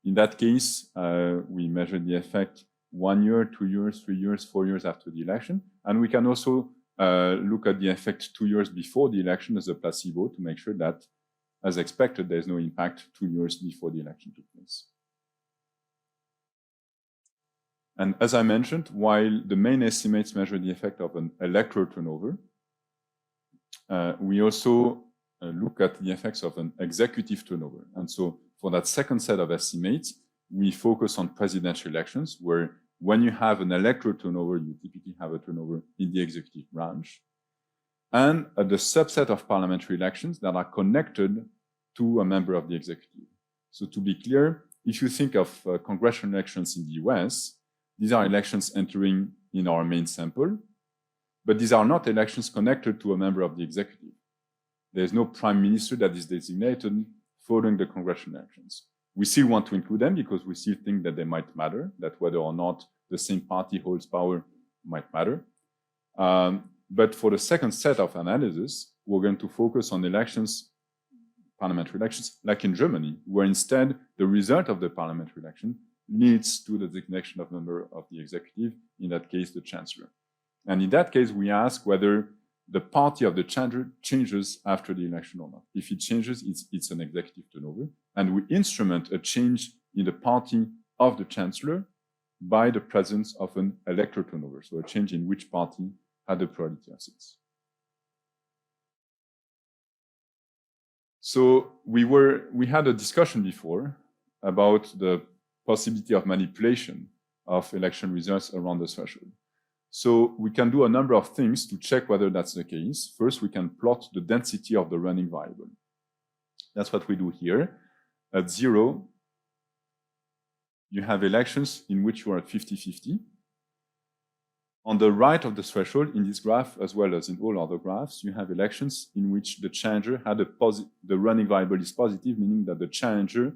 In that case, we measure the effect 1 year, 2 years, 3 years, 4 years after the election. And we can also look at the effect 2 years before the election as a placebo to make sure that, as expected, there's no impact 2 years before the election took place. And as I mentioned, while the main estimates measure the effect of an electoral turnover, we also look at the effects of an executive turnover. And so for that second set of estimates, we focus on presidential elections, where when you have an electoral turnover, you typically have a turnover in the executive branch, and the subset of parliamentary elections that are connected to a member of the executive. So to be clear, if you think of congressional elections in the US, these are elections entering in our main sample, but these are not elections connected to a member of the executive. There's no prime minister that is designated following the congressional elections. We still want to include them because we still think that they might matter, that whether or not the same party holds power might matter. But for the second set of analysis, we're going to focus on elections, parliamentary elections, like in Germany, where instead the result of the parliamentary election leads to the designation of member of the executive, in that case, the chancellor. And in that case, we ask whether the party of the chancellor changes after the election or not. If it changes, it's an executive turnover. And we instrument a change in the party of the chancellor by the presence of an electoral turnover, so a change in which party had the plurality of seats. So we had a discussion before about the possibility of manipulation of election results around the threshold. So we can do a number of things to check whether that's the case. First, we can plot the density of the running variable. That's what we do here. At 0, you have elections in which you are at 50-50. On the right of the threshold, in this graph, as well as in all other graphs, you have elections in which the challenger had the running variable is positive, meaning that the challenger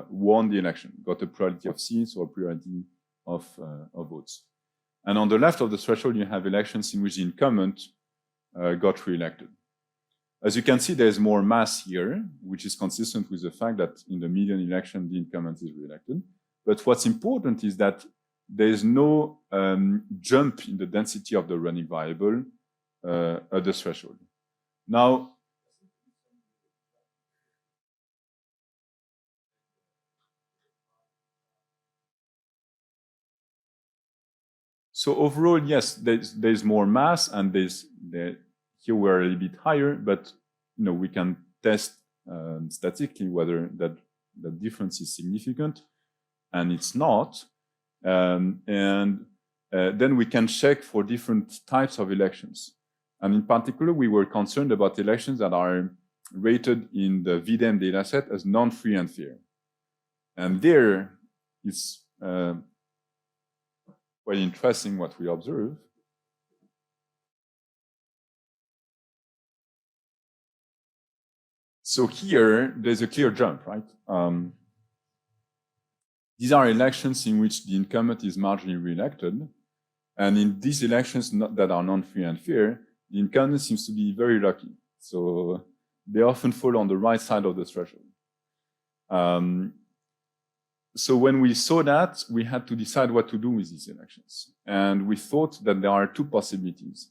won the election, got a plurality of seats or plurality of votes. And on the left of the threshold, you have elections in which the incumbent got re-elected. As you can see, there's more mass here, which is consistent with the fact that in the median election, the incumbent is re-elected. But what's important is that there's no jump in the density of the running variable at the threshold. Now, so overall, yes, there's more mass, and here we're a little bit higher, but we can test statistically whether that difference is significant, and it's not. Then we can check for different types of elections. And in particular, we were concerned about elections that are rated in the VDEM dataset as non-free and fair. And there it's quite interesting what we observe. So here, there's a clear jump, right? These are elections in which the incumbent is marginally re-elected. And in these elections that are non-free and fair, the incumbent seems to be very lucky. So they often fall on the right side of the threshold. So when we saw that, we had to decide what to do with these elections. And we thought that there are two possibilities.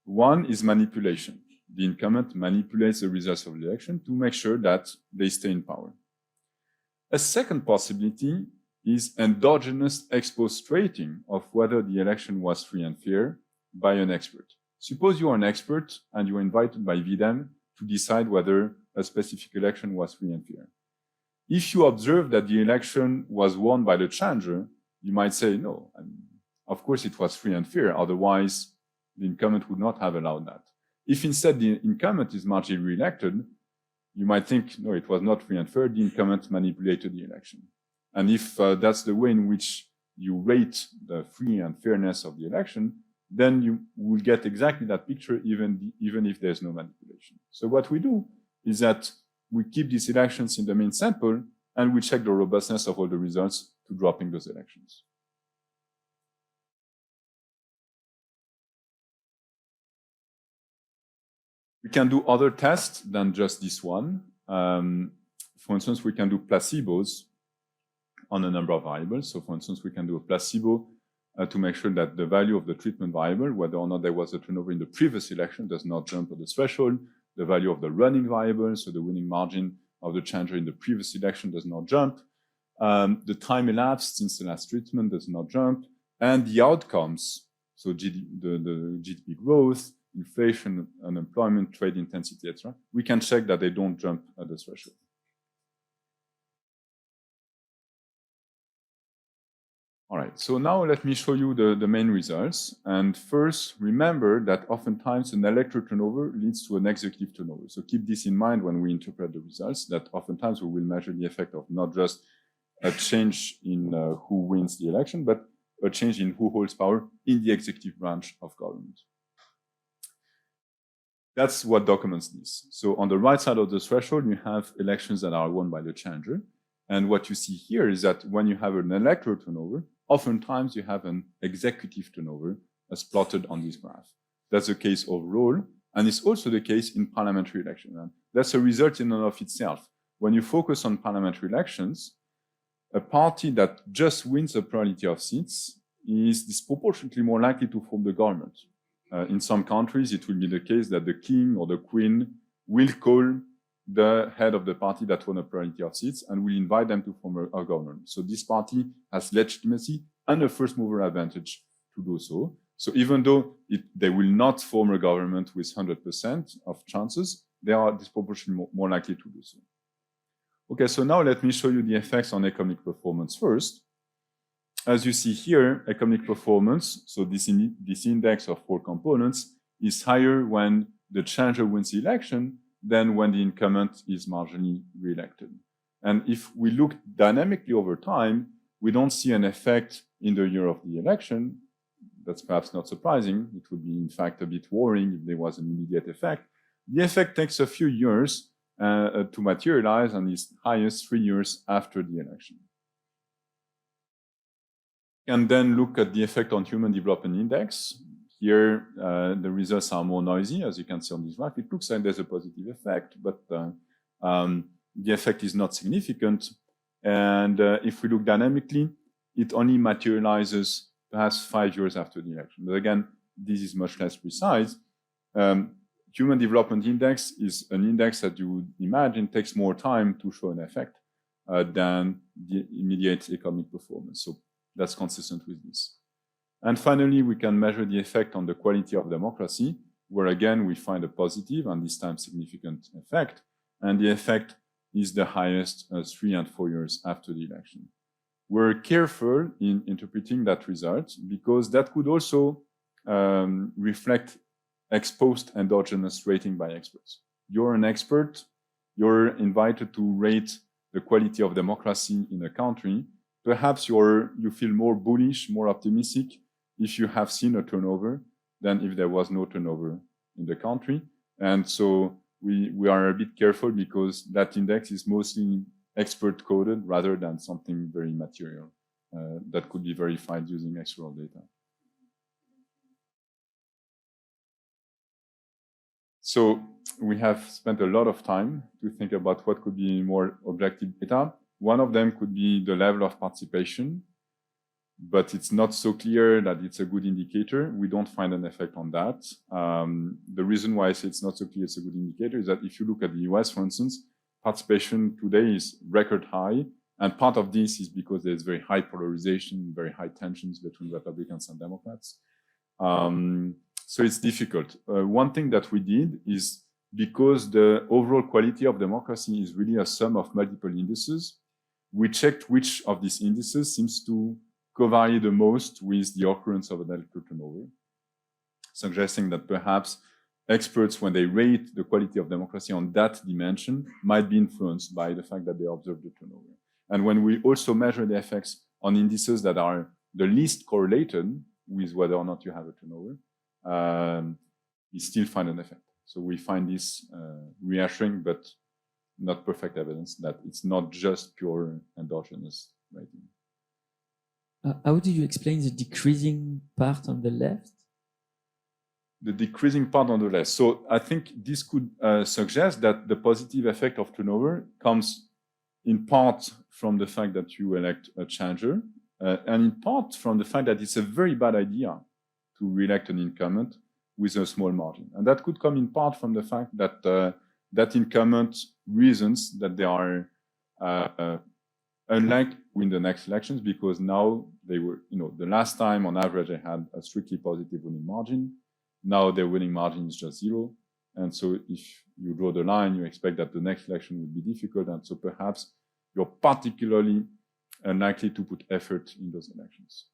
One is manipulation. The incumbent manipulates the results of the election to make sure that they stay in power. A second possibility is endogenous ex post rating of whether the election was free and fair by an expert. Suppose you are an expert and you are invited by VDEM to decide whether a specific election was free and fair. If you observe that the election was won by the challenger, you might say, no, of course it was free and fair, otherwise the incumbent would not have allowed that. If instead the incumbent is marginally re-elected, you might think, no, it was not free and fair, the incumbent manipulated the election. And if that's the way in which you rate the free and fairness of the election, then you will get exactly that picture, even if there's no manipulation. So what we do is that we keep these elections in the main sample, and we check the robustness of all the results to dropping those elections. We can do other tests than just this one. For instance, we can do placebos on a number of variables. So for instance, we can do a placebo to make sure that the value of the treatment variable, whether or not there was a turnover in the previous election, does not jump at the threshold. The value of the running variable, so the winning margin of the changer in the previous election, does not jump. The time elapsed since the last treatment does not jump. And the outcomes, so the GDP growth, inflation, unemployment, trade intensity, etc., we can check that they don't jump at the threshold. All right, so now let me show you the main results. And first, remember that oftentimes an electoral turnover leads to an executive turnover. So keep this in mind when we interpret the results, that oftentimes we will measure the effect of not just a change in who wins the election, but a change in who holds power in the executive branch of government. That's what documents this. So on the right side of the threshold, you have elections that are won by the challenger. And what you see here is that when you have an electoral turnover, oftentimes you have an executive turnover as plotted on this graph. That's the case overall, and it's also the case in parliamentary elections. And that's a result in and of itself. When you focus on parliamentary elections, a party that just wins a plurality of seats is disproportionately more likely to form the government. In some countries, it will be the case that the king or the queen will call the head of the party that won a plurality of seats and will invite them to form a government. So this party has legitimacy and a first mover advantage to do so. So even though they will not form a government with 100% of chances, they are disproportionately more likely to do so. Okay, so now let me show you the effects on economic performance first. As you see here, economic performance, so this index of 4 components, is higher when the challenger wins the election than when the incumbent is marginally re-elected. And if we look dynamically over time, we don't see an effect in the year of the election. That's perhaps not surprising. It would be, in fact, a bit worrying if there was an immediate effect. The effect takes a few years to materialize and is highest 3 years after the election. And then look at the effect on Human Development Index. Here, the results are more noisy, as you can see on this graph. It looks like there's a positive effect, but the effect is not significant. And if we look dynamically, it only materializes perhaps 5 years after the election. But again, this is much less precise. Human Development Index is an index that you would imagine takes more time to show an effect than the immediate economic performance. So that's consistent with this. And finally, we can measure the effect on the quality of democracy, where again, we find a positive and this time significant effect. And the effect is the highest 3 and 4 years after the election. We're careful in interpreting that result because that could also reflect ex post endogenous rating by experts. You're an expert, you're invited to rate the quality of democracy in a country. Perhaps you feel more bullish, more optimistic if you have seen a turnover than if there was no turnover in the country. And so we are a bit careful because that index is mostly expert coded rather than something very material that could be verified using external data. So we have spent a lot of time to think about what could be more objective data. One of them could be the level of participation, but it's not so clear that it's a good indicator. We don't find an effect on that. The reason why I say it's not so clear it's a good indicator is that if you look at the US, for instance, participation today is record high. And part of this is because there's very high polarization, very high tensions between Republicans and Democrats. So it's difficult. One thing that we did is because the overall quality of democracy is really a sum of multiple indices, we checked which of these indices seems to co-vary the most with the occurrence of an electoral turnover, suggesting that perhaps experts, when they rate the quality of democracy on that dimension, might be influenced by the fact that they observe the turnover. And when we also measure the effects on indices that are the least correlated with whether or not you have a turnover, we still find an effect. So we find this reassuring, but not perfect evidence that it's not just pure endogenous rating. How do you explain the decreasing part on the left? The decreasing part on the left. So I think this could suggest that the positive effect of turnover comes in part from the fact that you elect a challenger, and in part from the fact that it's a very bad idea to re-elect an incumbent with a small margin. And that could come in part from the fact that that incumbent reasons that they are unlikely to win the next elections, because now they were, the last time on average they had a strictly positive winning margin. Now their winning margin is just 0. And so if you draw the line, you expect that the next election will be difficult. And so perhaps you're particularly unlikely to put effort in those elections.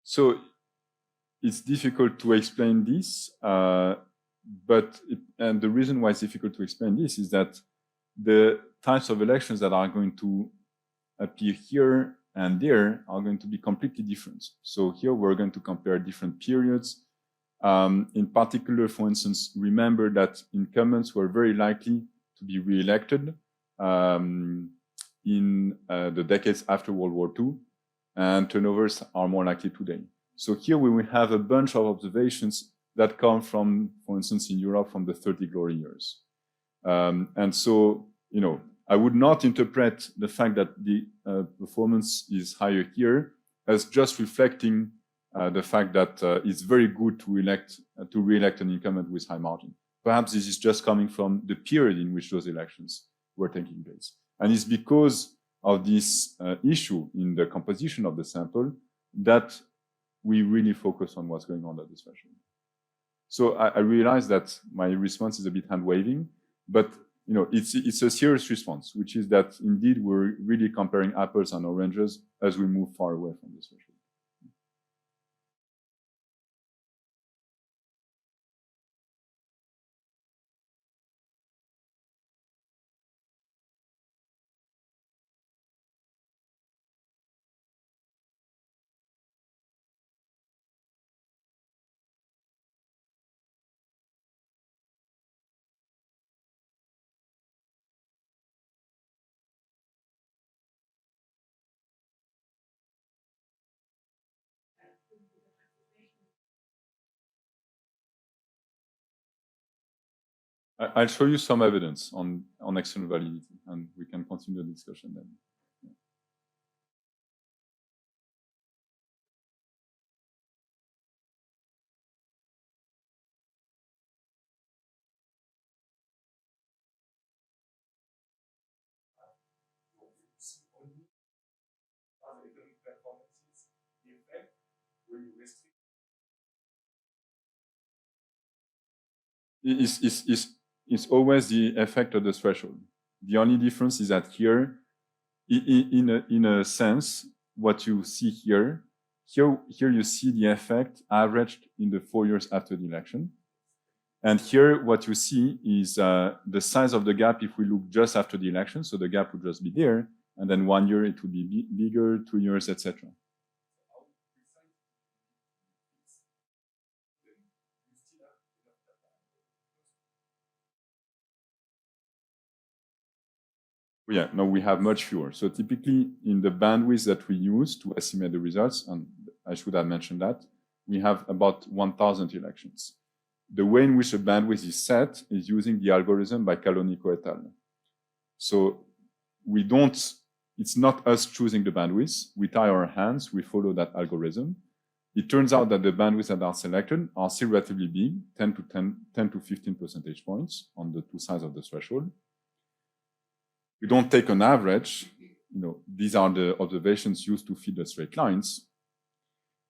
So it's difficult to explain this, and the reason why it's difficult to explain this is that the types of elections that are going to appear here and there are going to be completely different. So here we're going to compare different periods. In particular, for instance, remember that incumbents were very likely to be re-elected in the decades after World War II, and turnovers are more likely today. So here we will have a bunch of observations that come from, for instance, in Europe from the 30 glory years. And so, I would not interpret the fact that the performance is higher here as just reflecting the fact that it's very good to re-elect an incumbent with high margin. Perhaps this is just coming from the period in which those elections were taking place. And it's because of this issue in the composition of the sample that we really focus on what's going on at this threshold. So I realize that my response is a bit hand-waving, but it's a serious response, which is that indeed we're really comparing apples and oranges as we move far away from this threshold. I'll show you some evidence on external validity, and we can continue the discussion then. It's always the effect of the threshold. The only difference is that here, in a sense, what you see here you see the effect averaged in the 4 years after the election. And here, what you see is the size of the gap if we look just after the election. So the gap would just be there, and then 1 year it would be bigger, 2 years, etc. Yeah, no, we have much fewer. So typically in the bandwidth that we use to estimate the results, and I should have mentioned that, we have about 1,000 elections. The way in which the bandwidth is set is using the algorithm by Calonico et al. So we don't, it's not us choosing the bandwidth. We tie our hands, we follow that algorithm. It turns out that the bandwidths that are selected are still relatively big, 10 to 15 percentage points on the two sides of the threshold. We don't take an average. These are the observations used to feed the straight lines.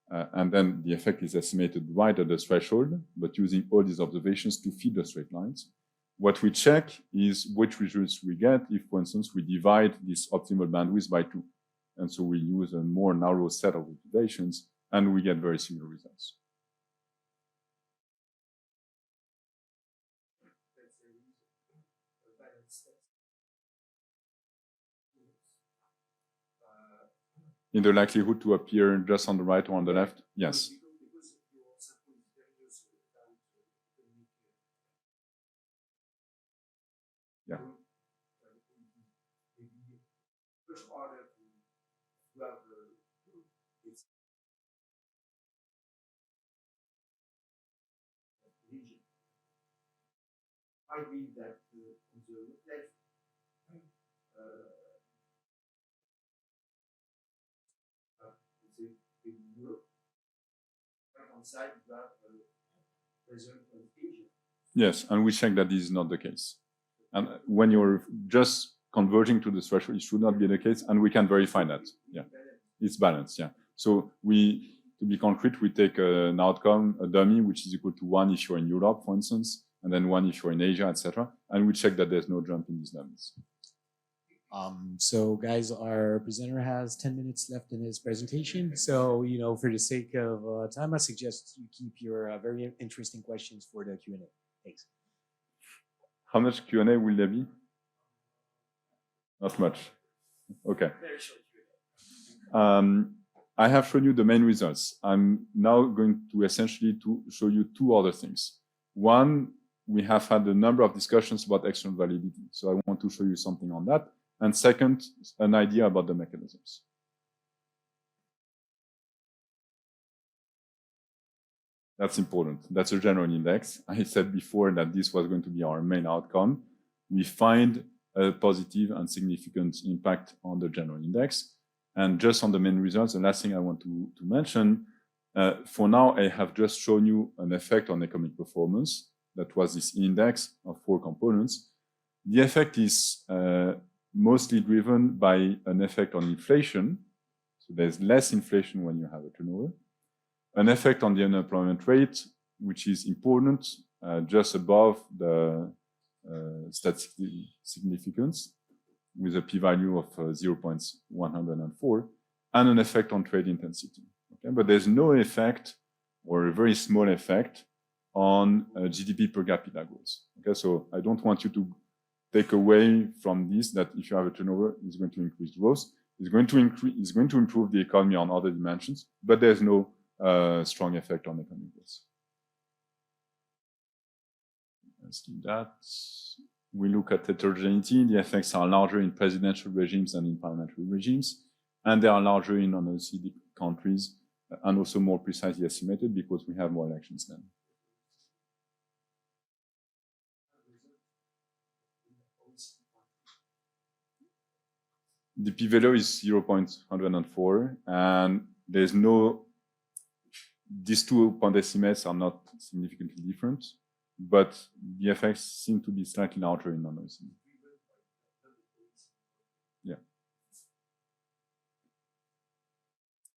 And then the effect is estimated right at the threshold, but using all these observations to feed the straight lines. What we check is which results we get if, for instance, we divide this optimal bandwidth by 2. And so we use a more narrow set of observations, and we get very similar results. In the likelihood to appear just on the right or on the left? Yes. Yeah. I read that on the left, in Europe, right-hand side, you have result of Asia. Yes, and we check that this is not the case. And when you're just converging to the threshold, it should not be the case, and we can verify that. Yeah, it's balanced. Yeah. So to be concrete, we take an outcome, a dummy, which is equal to 1 if you're in Europe, for instance, and then 1 if you're in Asia, etc. And we check that there's no jump in these dummies. So guys, our presenter has 10 minutes left in his presentation. So, for the sake of time, I suggest you keep your very interesting questions for the Q&A. Thanks. How much Q&A will there be? Not much. Okay. Very short Q&A. I have shown you the main results. I'm now going to essentially show you 2 other things. One, we have had a number of discussions about external validity. So I want to show you something on that. And second, an idea about the mechanisms. That's important. That's a general index. I said before that this was going to be our main outcome. We find a positive and significant impact on the general index. And just on the main results, the last thing I want to mention, for now, I have just shown you an effect on economic performance. That was this index of 4 components. The effect is mostly driven by an effect on inflation. So there's less inflation when you have a turnover. An effect on the unemployment rate, which is important, just above the statistical significance, with a p-value of 0.104, and an effect on trade intensity. Okay? But there's no effect, or a very small effect, on GDP per capita growth. Okay? So I don't want you to take away from this that if you have a turnover, it's going to increase growth. It's going to improve the economy on other dimensions, but there's no strong effect on economic growth. Let's do that. We look at heterogeneity. The effects are larger in presidential regimes than in parliamentary regimes, and they are larger in non-OECD countries, and also more precisely estimated because we have more elections then. The p-value is 0.104, and there's no, these 2 point estimates are not significantly different, but the effects seem to be slightly larger in non-OECD. Yeah.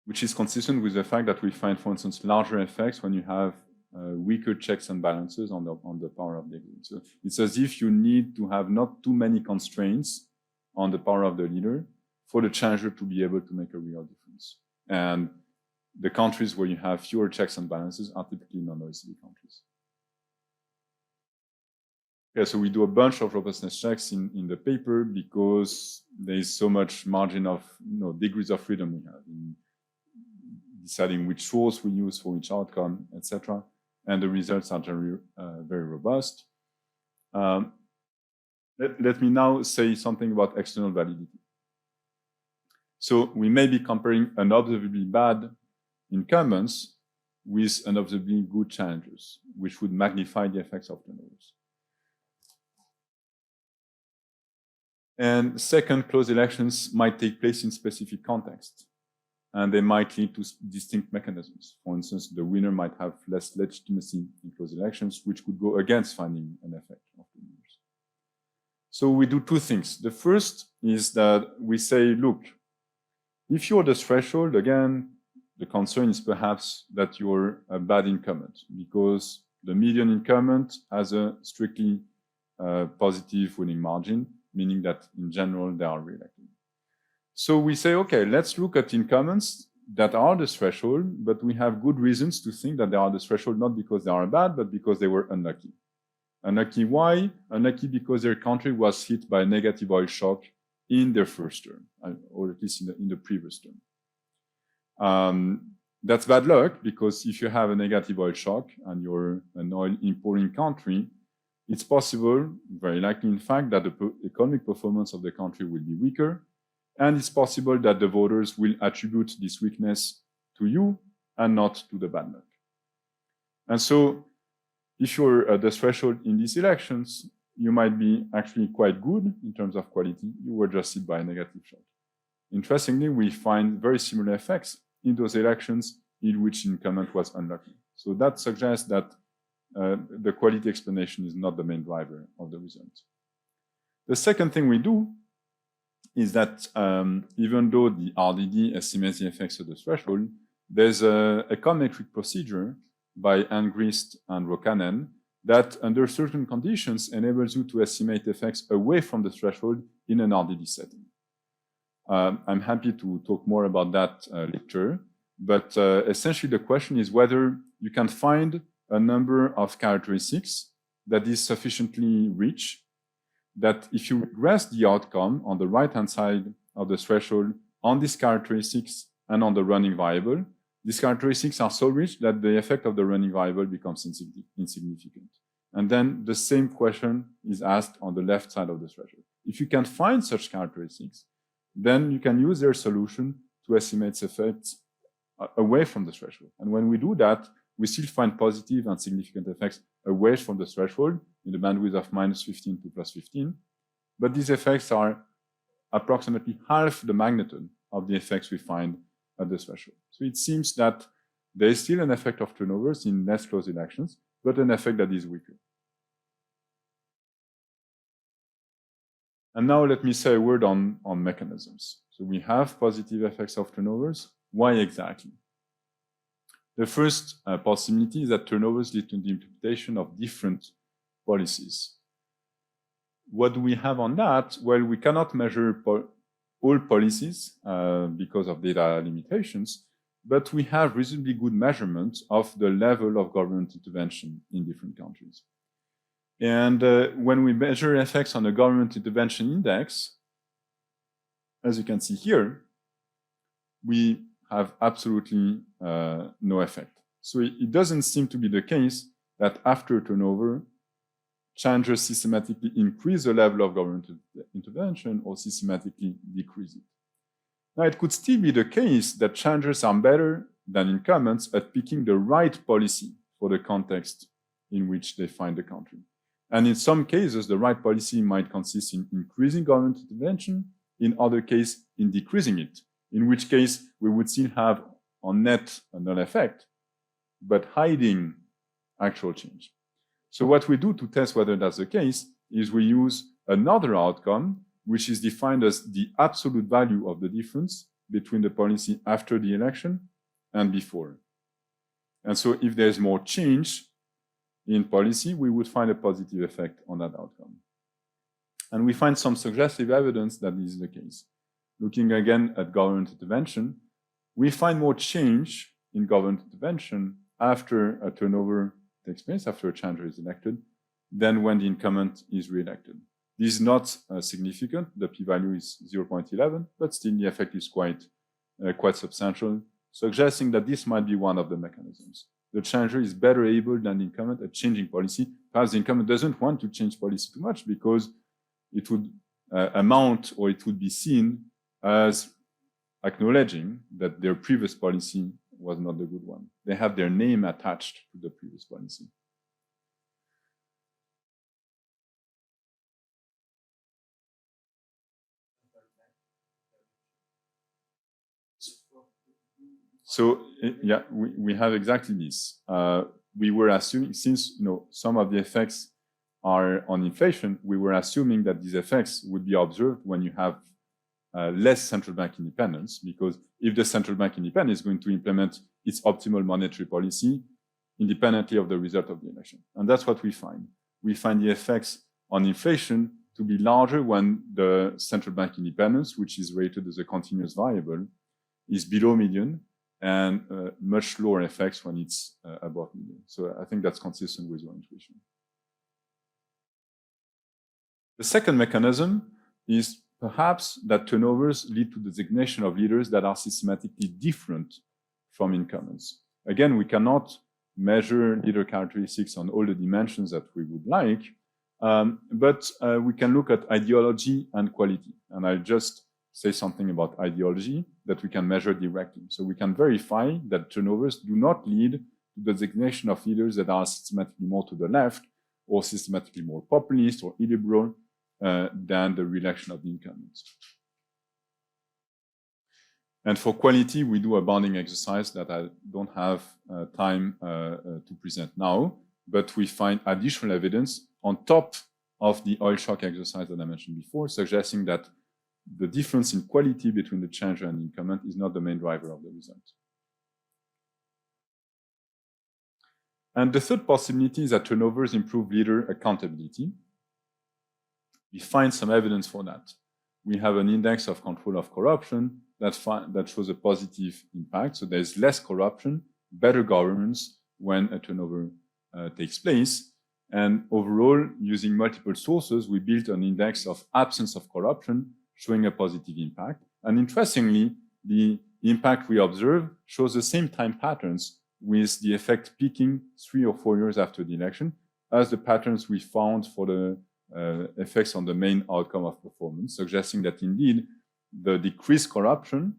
Which is consistent with the fact that we find, for instance, larger effects when you have weaker checks and balances on the power of the exert. So it's as if you need to have not too many constraints on the power of the leader for the challenger to be able to make a real difference. And the countries where you have fewer checks and balances are typically non-OECD countries. Yeah, so we do a bunch of robustness checks in the paper because there is so much margin of degrees of freedom we have in deciding which source we use for each outcome, etc. And the results are generally very robust. Let me now say something about external validity. So we may be comparing unobservably bad incumbents with unobservably good challengers, which would magnify the effects of turnovers. And second, close elections might take place in specific contexts, and they might lead to distinct mechanisms. For instance, the winner might have less legitimacy in close elections, which could go against finding an effect of turnovers. So we do two things. The first is that we say, look, if you're the threshold, again, the concern is perhaps that you're a bad incumbent, because the median incumbent has a strictly positive winning margin, meaning that in general they are re-elected. So we say, okay, let's look at incumbents that are the threshold, but we have good reasons to think that they are the threshold not because they are bad, but because they were unlucky. Unlucky why? Unlucky because their country was hit by a negative oil shock in their first term, or at least in the previous term. That's bad luck, because if you have a negative oil shock and you're an oil importing country, it's possible, very likely in fact, that the economic performance of the country will be weaker, and it's possible that the voters will attribute this weakness to you and not to the bad luck. And so, if you're at the threshold in these elections, you might be actually quite good in terms of quality. You were just hit by a negative shock. Interestingly, we find very similar effects in those elections in which incumbent was unlucky. So that suggests that the quality explanation is not the main driver of the results. The second thing we do is that even though the RDD estimates the effects of the threshold, there's a econometric procedure by Angrist and Rokanen that under certain conditions enables you to estimate effects away from the threshold in an RDD setting. I'm happy to talk more about that later, but essentially the question is whether you can find a number of characteristics that is sufficiently rich that if you regress the outcome on the right-hand side of the threshold on these characteristics and on the running variable, these characteristics are so rich that the effect of the running variable becomes insignificant. And then the same question is asked on the left side of the threshold. If you can find such characteristics, then you can use their solution to estimate effects away from the threshold. And when we do that, we still find positive and significant effects away from the threshold in the bandwidth of -15 to +15. But these effects are approximately half the magnitude of the effects we find at the threshold. So it seems that there is still an effect of turnovers in less close elections, but an effect that is weaker. And now let me say a word on mechanisms. So we have positive effects of turnovers. Why exactly? The first possibility is that turnovers lead to the implementation of different policies. What do we have on that? Well, we cannot measure all policies because of data limitations, but we have reasonably good measurement of the level of government intervention in different countries. And when we measure effects on the government intervention index, as you can see here, we have absolutely no effect. So it doesn't seem to be the case that after turnover, challengers systematically increase the level of government intervention or systematically decrease it. Now, it could still be the case that challengers are better than incumbents at picking the right policy for the context in which they find the country. And in some cases, the right policy might consist in increasing government intervention, in other cases, in decreasing it, in which case we would still have on net a null effect, but hiding actual change. So what we do to test whether that's the case is we use another outcome, which is defined as the absolute value of the difference between the policy after the election and before. And so if there's more change in policy, we would find a positive effect on that outcome. And we find some suggestive evidence that this is the case. Looking again at government intervention, we find more change in government intervention after a turnover takes place, after a challenger is elected, than when the incumbent is re-elected. This is not significant. The p-value is 0.11, but still the effect is quite substantial, suggesting that this might be one of the mechanisms. The challenger is better able than the incumbent at changing policy. Perhaps the incumbent doesn't want to change policy too much because it would amount, or it would be seen as acknowledging that their previous policy was not the good one. They have their name attached to the previous policy. So yeah, we have exactly this. We were assuming, since some of the effects are on inflation, we were assuming that these effects would be observed when you have less central bank independence, because if the central bank independence is going to implement its optimal monetary policy independently of the result of the election. And that's what we find. We find the effects on inflation to be larger when the central bank independence, which is rated as a continuous variable, is below median, and much lower effects when it's above median. So I think that's consistent with your intuition. The second mechanism is perhaps that turnovers lead to the designation of leaders that are systematically different from incumbents. Again, we cannot measure leader characteristics on all the dimensions that we would like, but we can look at ideology and quality. And I'll just say something about ideology that we can measure directly. So we can verify that turnovers do not lead to the designation of leaders that are systematically more to the left or systematically more populist or illiberal than the reelection of the incumbents. And for quality, we do a bounding exercise that I don't have time to present now, but we find additional evidence on top of the oil shock exercise that I mentioned before, suggesting that the difference in quality between the challenger and the incumbent is not the main driver of the result. And the third possibility is that turnovers improve leader accountability. We find some evidence for that. We have an index of control of corruption that shows a positive impact. So there's less corruption, better governance when a turnover takes place. And overall, using multiple sources, we built an index of absence of corruption, showing a positive impact. And interestingly, the impact we observe shows the same time patterns, with the effect peaking 3 or 4 years after the election, as the patterns we found for the effects on the main outcome of performance, suggesting that indeed the decreased corruption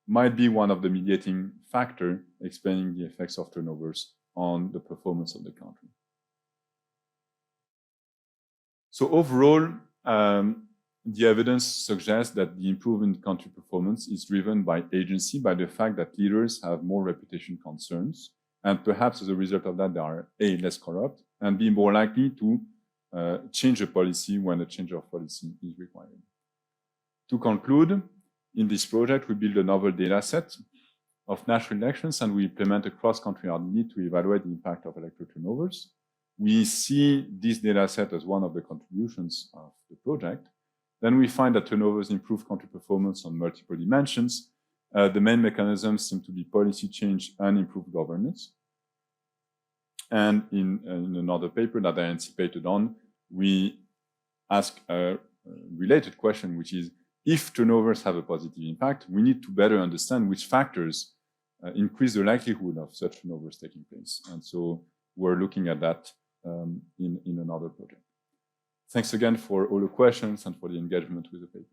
might be one of the mediating factors explaining the effects of turnovers on the performance of the country. So overall, the evidence suggests that the improvement in country performance is driven by agency, by the fact that leaders have more reputation concerns, and perhaps as a result of that, they are A, less corrupt, and B, more likely to change a policy when a change of policy is required. To conclude, in this project, we build a novel data set of national elections, and we implement a cross-country RDD to evaluate the impact of electoral turnovers. We see this data set as one of the contributions of the project. Then we find that turnovers improve country performance on multiple dimensions. The main mechanisms seem to be policy change and improved governance. And in another paper that I anticipated on, we ask a related question, which is, if turnovers have a positive impact, we need to better understand which factors increase the likelihood of such turnovers taking place. And so we're looking at that in another project. Thanks again for all the questions and for the engagement with the paper.